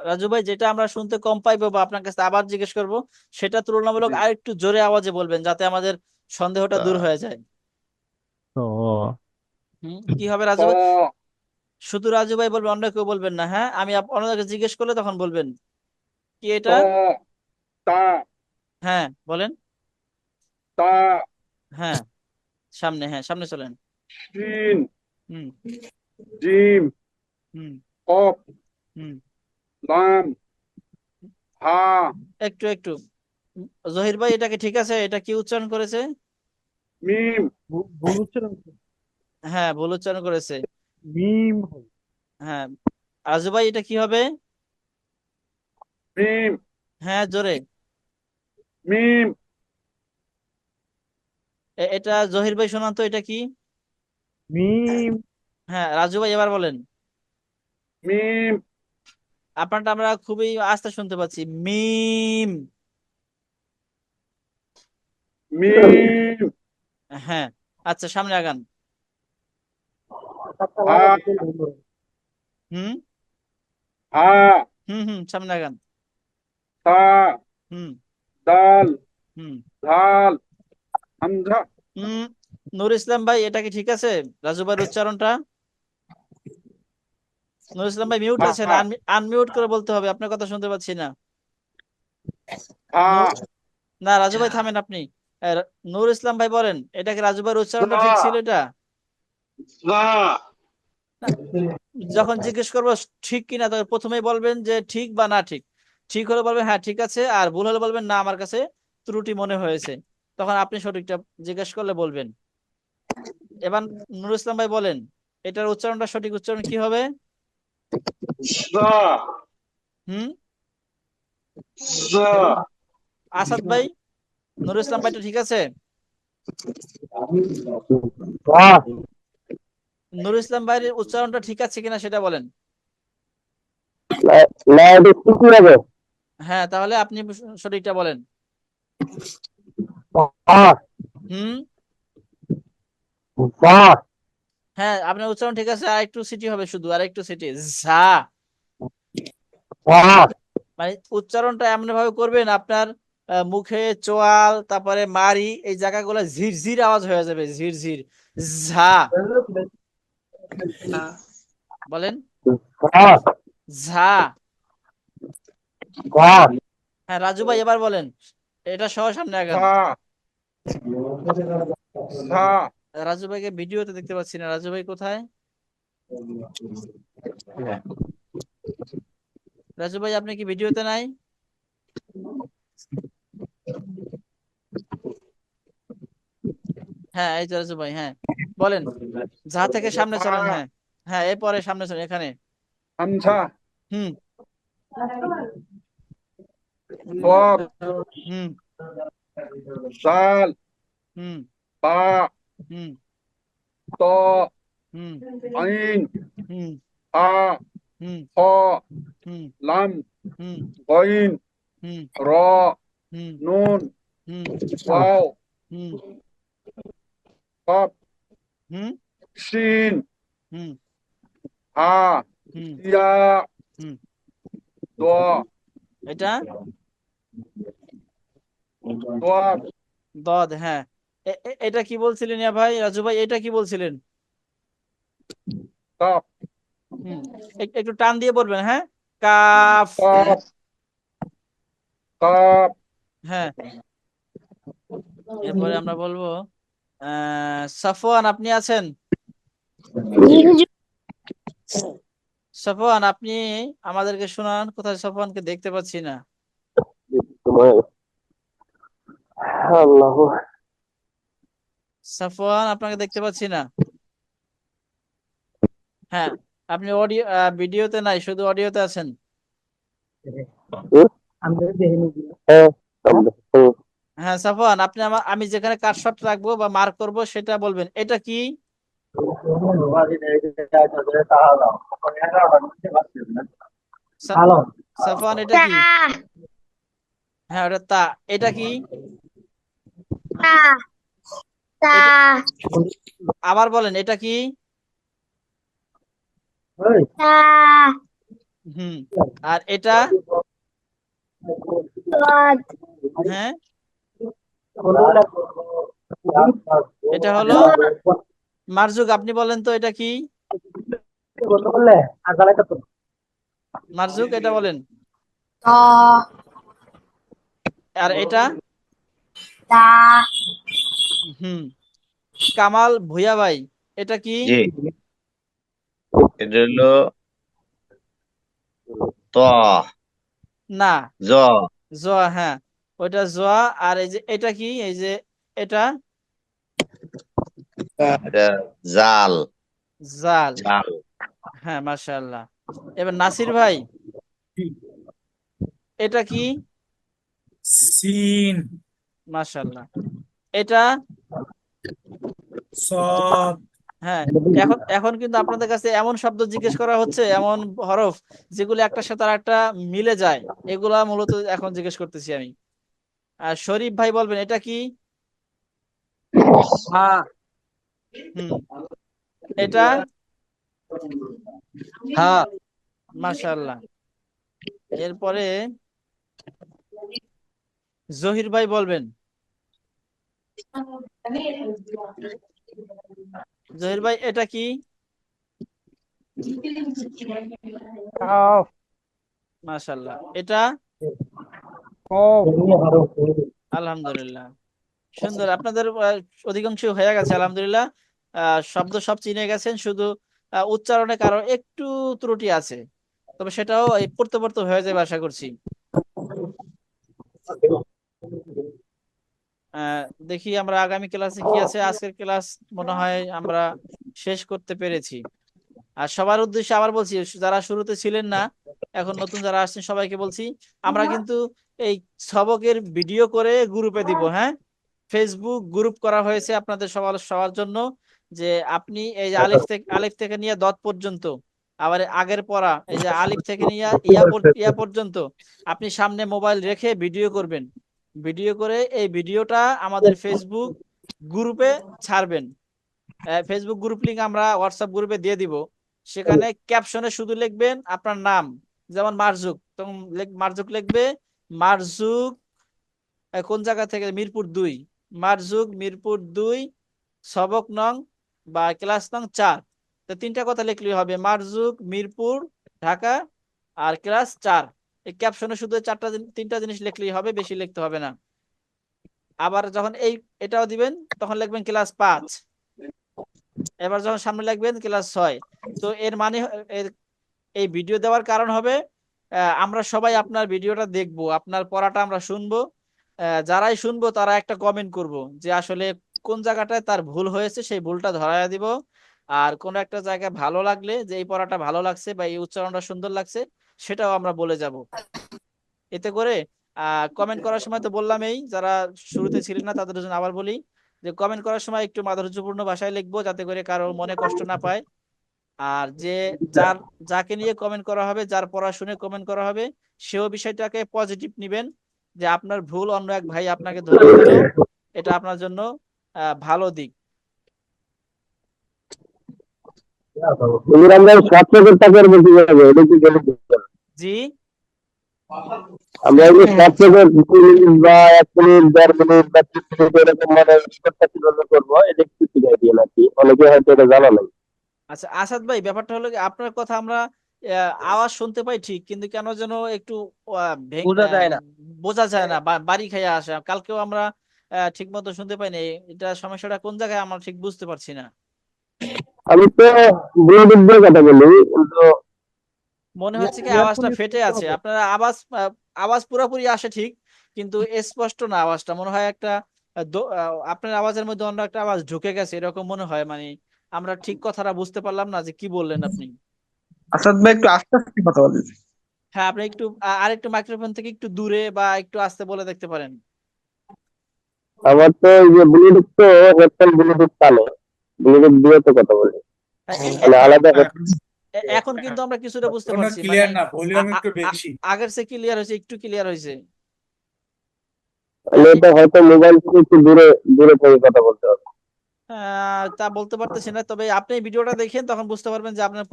রাজু ভাই, যেটা আমরা শুনতে কম পাইবো বা আপনার কাছে আবার জিজ্ঞেস করব, সেটা তুলনামূলক জি আর একটু জোরে আওয়াজে বলবেন, যাতে আমাদের সন্দেহটা তা, দূর হয়ে যায়। কি হবে রাজু তা ভাই? শুধু রাজু ভাই বলবেন, অন্য কেউ বলবেন না। হ্যাঁ, আমি অন্যকে জিজ্ঞেস করলে তখন বলবেন কি এটা। তা তা হ্যাঁ, বলেন। তা হ্যাঁ, সামনে, হ্যাঁ সামনে চলেন। শিন হুম জিম হুম কফ হুম। লাম হা একটু একটু জহির ভাই, এটা কি ঠিক আছে? এটা কি উচ্চারণ করেছে? মিম হ্যাঁ, ভুল উচ্চারণ করেছে। মিম হ্যাঁ, রাজু ভাই এটা কি হবে? মিম হ্যাঁ, জোরে। মিম এটা জহির ভাই শোনান তো, এটা কি? মিম হ্যাঁ, রাজু ভাই এবার বলেন। মিম আপনারটা আমরা খুবই আস্তে শুনতে পাচ্ছি। মিম। মিম হ্যাঁ, আচ্ছা সামনে আগান। হা হুম হা সামনে আগান। তা হুম দাল হুম ঝাল হামজা হুম। নূর ইসলাম ভাই, এটা কি ঠিক আছে? রাজু ভাইয়ের উচ্চারণটা। নূর ইসলাম ভাই মিউট হা আছেন, হা আনমিউট করে বলতে হবে, আপনার কথা শুনতে পাচ্ছি না। হা নূর- না, রাজু ভাই থামেন আপনি। আহ, নূর ইসলাম ভাই বলেন, এটা কি রাজু ভাইয়ের উচ্চারণটা যা ঠিক ছিল এটা? যা না, যখন জিজ্ঞেস করবো ঠিক কিনা, তখন প্রথমেই বলবেন যে ঠিক বা না ঠিক। ঠিক হলে বলবেন হ্যাঁ ঠিক আছে, আর ভুল হলে বলবেন না, আমার কাছে ত্রুটি মনে হয়েছে। তখন আপনি সঠিকটা জিজ্ঞেস করলে বলবেন। এবার নুরুল ইসলাম ভাই বলেন, এটার উচ্চারণটা, সঠিক উচ্চারণ কি হবে? যা হুম যা আসাদ ভাই, নুরুল ইসলাম ভাইটা ঠিক আছে? নুরুল ইসলাম ভাইয়ের উচ্চারণটা ঠিক আছে কিনা সেটা বলেন। হ্যাঁ, তাহলে আপনি সঠিকটা বলেন। হুম হ্যাঁ, আপনার উচ্চারণ ঠিক আছে, আর একটু সিটি হবে, শুধু আর একটু সিটি। ঝা। মানে উচ্চারণটা এমন ভাবে করবেন, আপনার মুখে চোয়াল, তারপরে মারি, এই জায়গাগুলো ঝিরঝির আওয়াজ হয়ে যাবে, ঝিরঝির। ঝা বলেন, ঝা। হ্যাঁ রাজু ভাই এবার বলেন, এটা সহ সামনে আগান। ঝা ঝা রাজু ভাইকে ভিডিওতে দেখতে পাচ্ছি না, রাজু ভাই কোথায়? রাজু ভাই আপনি কি ভিডিওতে নাই? হ্যাঁ এই তো রাজু ভাই, হ্যাঁ বলেন। যা থেকে সামনে ফা চলেন, হ্যাঁ হ্যাঁ এরপরে সামনে চলেন, এখানে। হামজা হুম صاد হুম دال হুম باء হুম طاء হুম عين হুম حاء হুম خاء হুম لام হুম غين হুম راء হুম نون হুম واو হুম قاف হুম شين হুম حاء হুম ياء হুম ضاء এটা ضاد দদ, হ্যাঁ। এটা কি বলছিলেন ইয়া ভাই, রাজু ভাই এটা কি বলছিলেন? قاف হুম একটু টান দিয়ে বলবেন, হ্যাঁ। কাফ, قاف قاف হ্যাঁ। এরপরে আমরা বলবো সাফওয়ান, আপনি আছেন? জি হুজুর। সাফওয়ান আপনি আমাদেরকে শোনান, কোথায় সাফওয়ানকে দেখতে পাচ্ছি না। সাফওয়ান আপনাকে দেখতে পাচ্ছি না। হ্যাঁ আপনি অডিও ভিডিওতে নাই, শুধু অডিওতে আছেন। হ্যাঁ সাফওয়ান আপনি আমি যেখানে কাটশট রাখবো বা মার্ক করব সেটা বলবেন, এটা কি? সা- সাফওয়ান এটা তা কি? হ্যাঁ ওটা তা। এটা কি? তা তা এটা আবার বলেন, এটা কি? তা হুম। আর এটা? দদ হ্যাঁ এটা হলো মারজুক, আপনি বলেন তো এটা কি? মারজুক এটা বলেন। ط আর এটা? তা হুম। কামাল ভুইয়া ভাই, এটা কি? জি, এটা হলো ত না, জ জোয়া, হ্যাঁ ওইটা জোয়া। আর এই যে এটা কি, এই যে এটা? এটা জাল জাল, জাল হ্যাঁ মাশাআল্লাহ। এবার নাসির ভাই, এটা কি? সিন মাশাআল্লাহ। এটা? সদ হ্যাঁ। এখন এখন কিন্তু আপনাদের কাছে এমন শব্দ জিজ্ঞেস করা হচ্ছে, এমন হরফ যেগুলো একটার সাথে আর একটা মিলে যায়, এগুলা মূলত এখন জিজ্ঞেস করতেছি আমি। আর শরীফ ভাই বলবেন এটা কি? হ্যাঁ হুম। এটা? হ্যাঁ মাশাআল্লাহ। এরপরে জহির ভাই বলবেন, জহির ভাই এটা কি? কাফ মাশাআল্লাহ। এটা? কফ আলহামদুলিল্লাহ, সুন্দর। আপনাদের অধিকাংশ হয়ে গেছে আলহামদুলিল্লাহ। শব্দ সব চিনে গেছেন, শুধু উচ্চারণে কারো একটু ত্রুটি আছে, তবে সেটাও এই পড়তে পড়তে হয়ে যাবে আশা করছি। দেখি আমরা আগামী ক্লাসে কি আছে। আজকের ক্লাস মনে হয় আমরা শেষ করতে পেরেছি। আর সবার উদ্দেশ্যে আবার বলছি, যারা শুরুতে ছিলেন না, এখন নতুন যারা আসছেন সবাইকে বলছি, আমরা কিন্তু এই সবকের ভিডিও করে গ্রুপে দিব, হ্যাঁ। ফেসবুক গ্রুপ করা হয়েছে আপনাদের সবার সবার জন্য, যে আপনি এই যে আলিফ থেকে নিয়ে দত পর্যন্ত, আবার আগের পড়া এই যে আলিফ থেকে নিয়ে ইয়া পর্যন্ত আপনি সামনে মোবাইল রেখে ভিডিও করবেন। ভিডিও করে এই ভিডিওটা আমাদের ফেসবুক গ্রুপে ছাড়বেন। ফেসবুক গ্রুপ লিংক আমরা হোয়াটসঅ্যাপ গ্রুপে দিয়ে দিব। সেখানে ক্যাপশনে শুধু লিখবেন আপনার নাম, যেমন মারজুক, তখন মারজুক লিখবে, মারজুক কোন জায়গা থেকে? মিরপুর 2, মারজুক মিরপুর 2, সবক নং বা ক্লাস নং 4। তো 3টা কথা লিখলেই হবে, মারজুক মিরপুর ঢাকা আর ক্লাস 4। এই ক্যাপশনে শুধু 3টা জিনিস লিখলেই হবে, বেশি লিখতে হবে না। আবার যখন এটাও দিবেন তখন লিখবেন ক্লাস 5। এবার যখন সামনে লিখবেন ক্লাস 6। তো এর মানে এই ভিডিও দেওয়ার কারণ হবে আমরা সবাই আপনার ভিডিওটা দেখব, আপনার পড়াটা আমরা শুনবো। যারাই শুনবো তারা একটা কমেন্ট করব যে আসলে কোন জায়গাটায় তার ভুল হয়েছে, সেই ভুলটা ধরায়া দিব। আর কোন একটা জায়গায় ভালো লাগলে যে এই পড়াটা ভালো লাগছে বা এই উচ্চারণটা সুন্দর লাগছে, সেটাও আমরা বলে যাব। এতে করে কমেন্ট করার সময় তো বললামই, যারা শুরুতে ছিলেন না তাদের জন্য আবার বলি যে কমেন্ট করার সময় একটু মাধুর্যপূর্ণ ভাষায় লিখবো, যাতে করে কারো মনে কষ্ট না পায়। আর যাকে নিয়ে কমেন্ট করা হবে, যার পড়া শুনে কমেন্ট করা হবে, সেও বিষয়টাকে পজিটিভ নিবেন যে আপনার ভুল অন্য এক ভাই আপনাকে ধরে দিল, এটা আপনার জন্য ভালো দিক। আমরা 7 টাকার বেশি যাবে, এটা কি বলে দিচ্ছেন? জি, আমরা এই যে 7 বা 1 মিনিট 1.5 মিনিট বা 3 মিনিট এরকম মানে রেকর্ডটা কিভাবে করবো, এটা একটু শিখাই দিয়ে নাকি, অনেকে হয়তো এটা জানা নাই। আচ্ছা আসাদ ভাই, ব্যাপারটা হলো কি, আপনার কথা আমরা আওয়াজ শুনতে পাই ঠিক, কিন্তু কেন যেন একটু বোঝা যায় না। বোঝা যায় না, বাড়ি খাইয়া আসে। কালকেও আমরা ঠিক মতো শুনতে পাইনি। এটা সমস্যাটা কোন জায়গায় আমরা ঠিক বুঝতে পারছি না। আমি তো ব্লুটুথ দিয়ে কথা বলি, কিন্তু মনে হচ্ছে কি আওয়াজটা ফেটে আছে। আপনার আওয়াজ পুরোপুরি আসে ঠিক, কিন্তু স্পষ্ট না আওয়াজটা। মনে হয় একটা আপনার আওয়াজের মধ্যে অন্য একটা আওয়াজ ঢুকে গেছে, এরকম মনে হয়। মানে আমরা ঠিক কথাটা বুঝতে পারলাম না যে কি বললেন আপনি। আসাদ ভাই একটু আস্তে আস্তে কথা বলেন। হ্যাঁ, আপনি একটু আরেকটু মাইক্রোফোন থেকে একটু দূরে বা একটু আস্তে বলে দেখতে পারেন। আমার তো এই যে ব্লুটুথ তো হেডফোন ব্লুটুথ কানে, ব্লুটুথ দিয়ে তো কথা বলি, হ্যাঁ, মানে আলাদা এখন কিন্তু আমরা কিছুটা বুঝতে কোনো পারছি, মানে ক্লিয়ার না, ভলিউম একটু বেশি। আগের চেয়ে ক্লিয়ার হয়েছে, একটু ক্লিয়ার হয়েছে। মানে এটা হয়তো মোবাইল থেকে একটু দূরে দূরে থেকে কথা বলতে হবে। তা বলতে পারতেছি না, তবে আপনি ভিডিওটা দেখেন, তখন বুঝতে পারবেন যে আপনার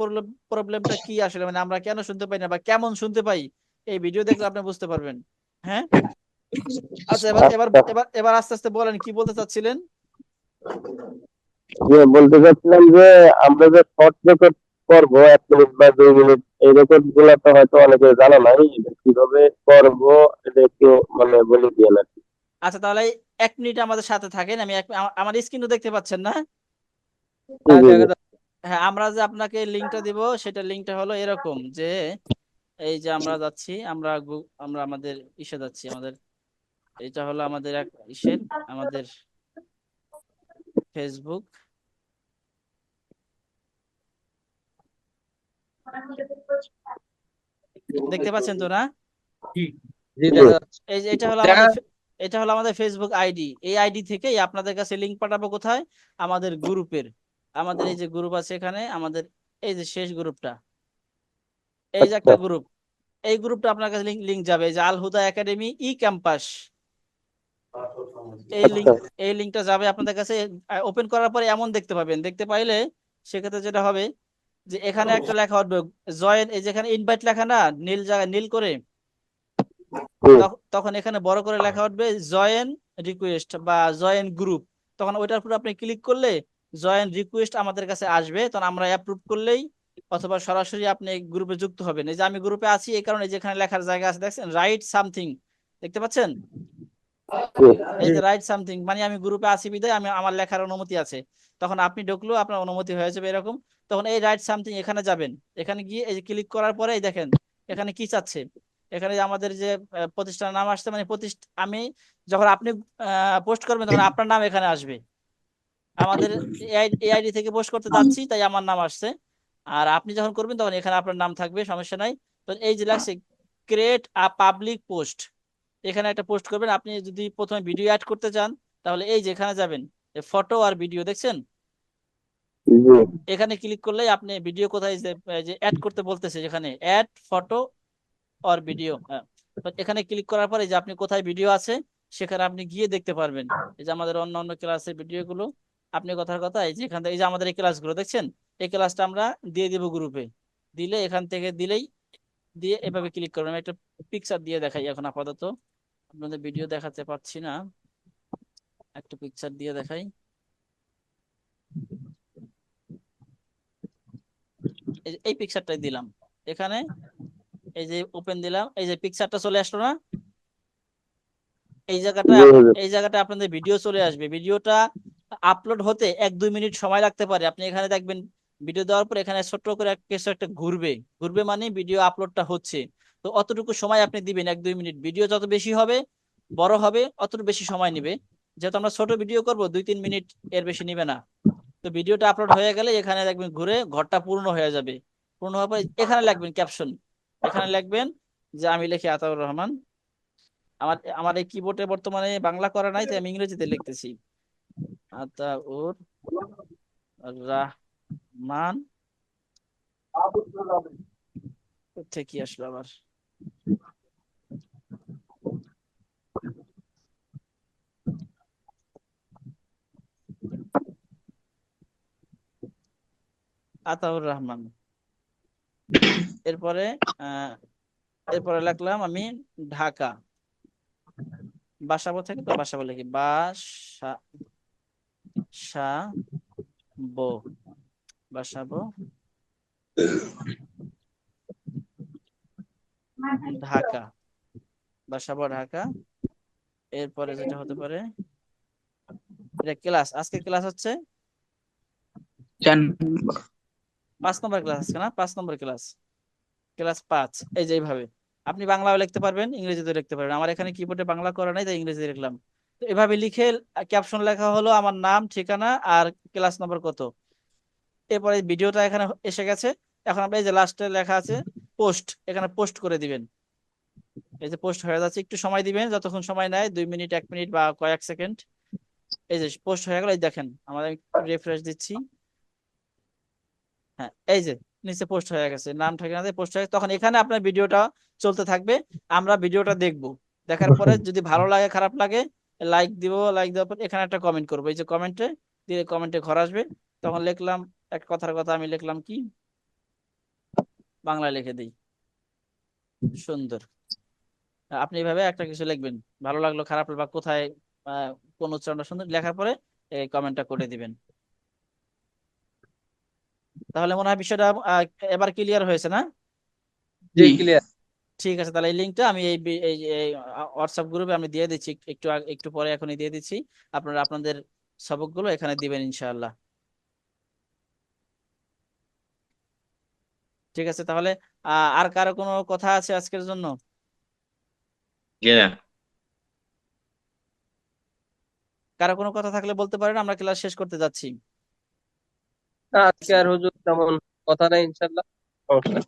প্রবলেমটা কি আসলে, মানে আমরা কেন শুনতে পাই না বা কেমন শুনতে পাই। এই ভিডিও দেখলে আপনি বুঝতে পারবেন। হ্যাঁ, আচ্ছা, এবার এবার আচ্ছা, এবার এবার আস্তে আস্তে বলেন কি বলতে চাচ্ছিলেন। যে বলতে চাচ্ছিলাম যে আমরা যে শর্ট রেকর্ড করবো 1 মিনিট বা 2 মিনিট, এই রেকর্ড গুলা তো হয়তো অনেকে জানা নাই, এটা কিভাবে করবো এটা একটু মানে বলে দিয়ে নাকি। আচ্ছা, তাহলে 1 মিনিট আমাদের সাথে থাকেন। আমি আমার স্ক্রিনও দেখতে পাচ্ছেন না? জি, জি, জি। হ্যাঁ, আমরা যে আপনাকে লিঙ্কটা দিব, সেটা লিঙ্কটা হলো এরকম যে এই যে আমরা যাচ্ছি, আমরা আমাদের ইসে যাচ্ছি, আমাদের এটা হলো আমাদের এক ইসের, আমাদের ফেসবুক। দেখতে পাচ্ছেন তো না? জি, দেখা যাচ্ছে। এই যে এটা হলো আমাদের ফেসবুক আইডি। এই আইডি থেকেই আপনাদের কাছে লিংক পাঠাবো কোথায়? আমাদের গ্রুপের। আমাদের এই যে গ্রুপ আছে এখানে, আমাদের এই যে শেষ গ্রুপটা, এই যে আচ্ছা, একটা গ্রুপ, এই গ্রুপটা আপনার কাছে লিংক যাবে, এই যে আল হুদা একাডেমি ই ক্যাম্পাস। এই লিংক আচ্ছা, এই লিংকটা যাবে আপনাদের কাছে। ওপেন করার পরে এমন দেখতে পাবেন, দেখতে পাইলে সেক্ষেত্রে যেটা হবে যে এখানে একটা লেখা উঠবে জয়েন, এই যেখানে ইনভাইট লেখা না, নীল জায়গায় নীল করে, হুম, তখন এখানে বড় করে লেখা উঠবে জয়েন রিকোয়েস্ট বা জয়েন গ্রুপ। তখন ওইটার উপর আপনি ক্লিক করলে জয়েন রিকোয়েস্ট আমাদের কাছে আসবে, তখন আমরা অ্যাপ্রুভ করলেই অথবা সরাসরি আপনি গ্রুপে যুক্ত হবেন। এই যে আমি গ্রুপে আছি, এই কারণে যেখানে লেখার জায়গা আছে দেখছেন, রাইট সামথিং, দেখতে পাচ্ছেন? হুম, এই যে রাইট সামথিং মানে আমি গ্রুপে আছি বিদায় আমি আমার লেখার অনুমতি আছে। তখন আপনি ঢুকলেও আপনার অনুমতি হয়ে যাবে এরকম। তখন এই রাইট সামথিং এখানে যাবেন, এখানে গিয়ে এই যে ক্লিক করার পরে এই দেখেন এখানে কি চাচ্ছে। এখানে যে আমাদের যে প্রতিষ্ঠানের নাম আসছে, মানে আমি যখন আপনি পোস্ট করবেন তখন আপনার নাম এখানে আসবে। আমাদের এআইডি থেকে পোস্ট করতে যাচ্ছি, তাই আমার নাম আসছে। আর আপনি যখন করবেন তখন এখানে আপনার নাম থাকবে, সমস্যা নাই। তো এই যে লাগছে ক্রিয়েট আ পাবলিক পোস্ট, এখানে একটা পোস্ট করবেন। আপনি যদি প্রথমে ভিডিও অ্যাড করতে চান, তাহলে এই যেখানে যাবেন ফটো আর ভিডিও দেখছেন, জি, এখানে ক্লিক করলেই আপনি ভিডিও কোথায় যে অ্যাড করতে বলতেছে, যেখানে অ্যাড ফটো আর ভিডিও, হ্যাঁ, তো এখানে ক্লিক করার পরে যে আপনি কোথায় ভিডিও আছে সেখানে আপনি গিয়ে দেখতে পারবেন। এই যে আমাদের অন্য অন্য ক্লাসের ভিডিও গুলো, আপনি কথার কথা এই যে এখান থেকে এই যে আমাদের এই ক্লাসগুলো দেখছেন, এই ক্লাসটা আমরা দিয়ে দিব গ্রুপে। এখান থেকে দিয়ে এভাবে ক্লিক করবেন। আমি একটা পিকচার দিয়ে দেখাই এখন আপাতত। আপনাদের ভিডিও দেখাতে পারছি না, একটা পিকচার দিয়ে দেখাই। এই পিকচারটাই দিলাম এখানে, এই যে ওপেন দিলাম, এই যে পিকচারটা চলে আসলো না, এই জায়গাটা জি হুজুর। এই জায়গাটা আপনাদের ভিডিও চলে আসবে। ভিডিওটা আপলোড হতে 1-2 মিনিট সময় লাগতে পারে। আপনি এখানে দেখবেন ভিডিও দেওয়ার পর এখানে ছোট্ট করে কিছু একটা ঘুরবে, ঘুরবে মানে ভিডিও আপলোডটা হচ্ছে। তো অতটুকু সময় আপনি দিবেন, 1-2 মিনিট। ভিডিও যত বেশি হবে, বড় হবে, অত বেশি সময় নেবে। যেহেতু আমরা ছোট ভিডিও করব, 2-3 মিনিট, এর বেশি নিবে না। তো ভিডিওটা আপলোড হয়ে গেলে এখানে দেখবেন ঘুরে ঘরটা পূর্ণ হয়ে যাবে। পূর্ণ হওয়ার পরে এখানে লিখবেন ক্যাপশন, এখানে লিখবেন যে আমি লিখি আতাউর রহমান। আমার আমার এই কিবোর্ডে বর্তমানে বাংলা করা নাই, তাই আমি ইংরেজিতে লিখতেছি। আতাউর রহমান, কোথায় কি আসলো আবার, আতাউর রহমান। এরপরে এরপরে লিখলাম আমি ঢাকা। বাসাবো থেকে তো বাসাবো লিখি, বাসাবো, বাসাবো ঢাকা, বাসাবো ঢাকা। এরপরে যেটা হতে পারে, এটা ক্লাস, আজকে ক্লাস হচ্ছে 5 নম্বর ক্লাস, আজকে না 5 নম্বর ক্লাস, ক্লাস 5। এই যে এইভাবে আপনি বাংলাও লিখতে পারবেন, ইংরেজিতেও লিখতে পারবেন। আমার এখানে কিবোর্ডে বাংলা করা নাই, তাই ইংরেজিতে লিখলাম। তো এভাবে লিখে ক্যাপশন লেখা হলো আমার নাম, ঠিকানা আর ক্লাস নম্বর কত। এরপরে ভিডিওটা এখানে এসে গেছে। এখন আপনি এই যে লাস্টে লেখা আছে পোস্ট, এখানে পোস্ট করে দিবেন। এই যে পোস্ট হয়ে যাচ্ছে, একটু সময় দিবেন, যতক্ষণ সময় নেয়, 2 মিনিট, 1 মিনিট বা কয়েক সেকেন্ড। এই যে পোস্ট হয়ে গেল, এই দেখেন আমাদের, রিফ্রেশ দিচ্ছি। হ্যাঁ, এই যে নিচে পোস্ট হয়ে গেছে, নাম ঠিকানা দিয়ে পোস্ট হয়ে গেছে। তখন এখানে আপনার ভিডিওটা চলতে থাকবে, আমরা ভিডিওটা দেখব। দেখার পরে যদি ভালো লাগে, খারাপ লাগে, লাইক দিব। লাইক দেওয়ার পর এখানে একটা কমেন্ট করবো, এই যে কমেন্টে দিয়ে, কমেন্টে ঘর আসবে। তখন লিখলাম এক কথার কথা, আমি লিখলাম কি, বাংলা লিখে দিই, সুন্দর। আপনি এভাবে একটা কিছু লিখবেন, ভালো লাগলো, খারাপ লাগলো, বা কোথায় কোন উচ্চারণটা সুন্দর, লেখার পরে এই কমেন্টটা করে দিবেন। তাহলে মনে হয় বিষয়টা এবার ক্লিয়ার হয়েছে না? জি ক্লিয়ার। ঠিক আছে, তাহলে এই লিঙ্কটা আমি এই হোয়াটসঅ্যাপ গ্রুপে আমি দিয়ে দিচ্ছি, একটু পরে এখনই দিয়ে দিচ্ছি। আপনারা আপনাদের সবকগুলো এখানে দিবেন ইনশাআল্লাহ। ঠিক আছে, তাহলে আর কারো কোনো কথা আছে আজকের জন্য? জি না। কারো কোনো কথা থাকলে বলতে পারেন, আমরা ক্লাস শেষ করতে যাচ্ছি। আজকে আর হুজুর তেমন কথা নাই, ইনশাল্লাহ। সমস্যা নেই।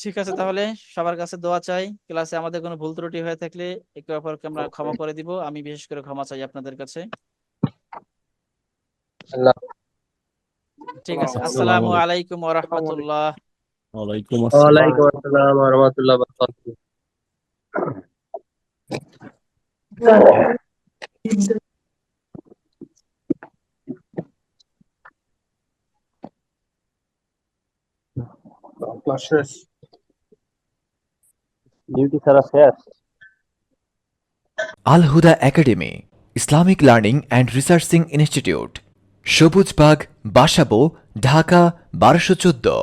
ঠিক আছে, তাহলে সবার কাছে দোয়া চাই। ক্লাসে আমাদের কোনো ভুল ত্রুটি হয়ে থাকলে একে অপরকে আমরা ক্ষমা করে দিব। আমি বিশেষ করে ক্ষমা চাই আপনাদের কাছে। আল্লাহ। ঠিক আছে, আসসালামু আলাইকুম ওয়া রাহমাতুল্লাহ। ওয়ালাইকুম ওয়ালাইকুম আসসালাম ওয়া রাহমাতুল্লাহি ওয়া বারাকাতুহু। ক্লাস শেষ। ডিউটি ছাড়া শেষ। Al Huda Academy, Islamic Learning and Researching Institute, Sabujbagh, Basabo, Dhaka 1214।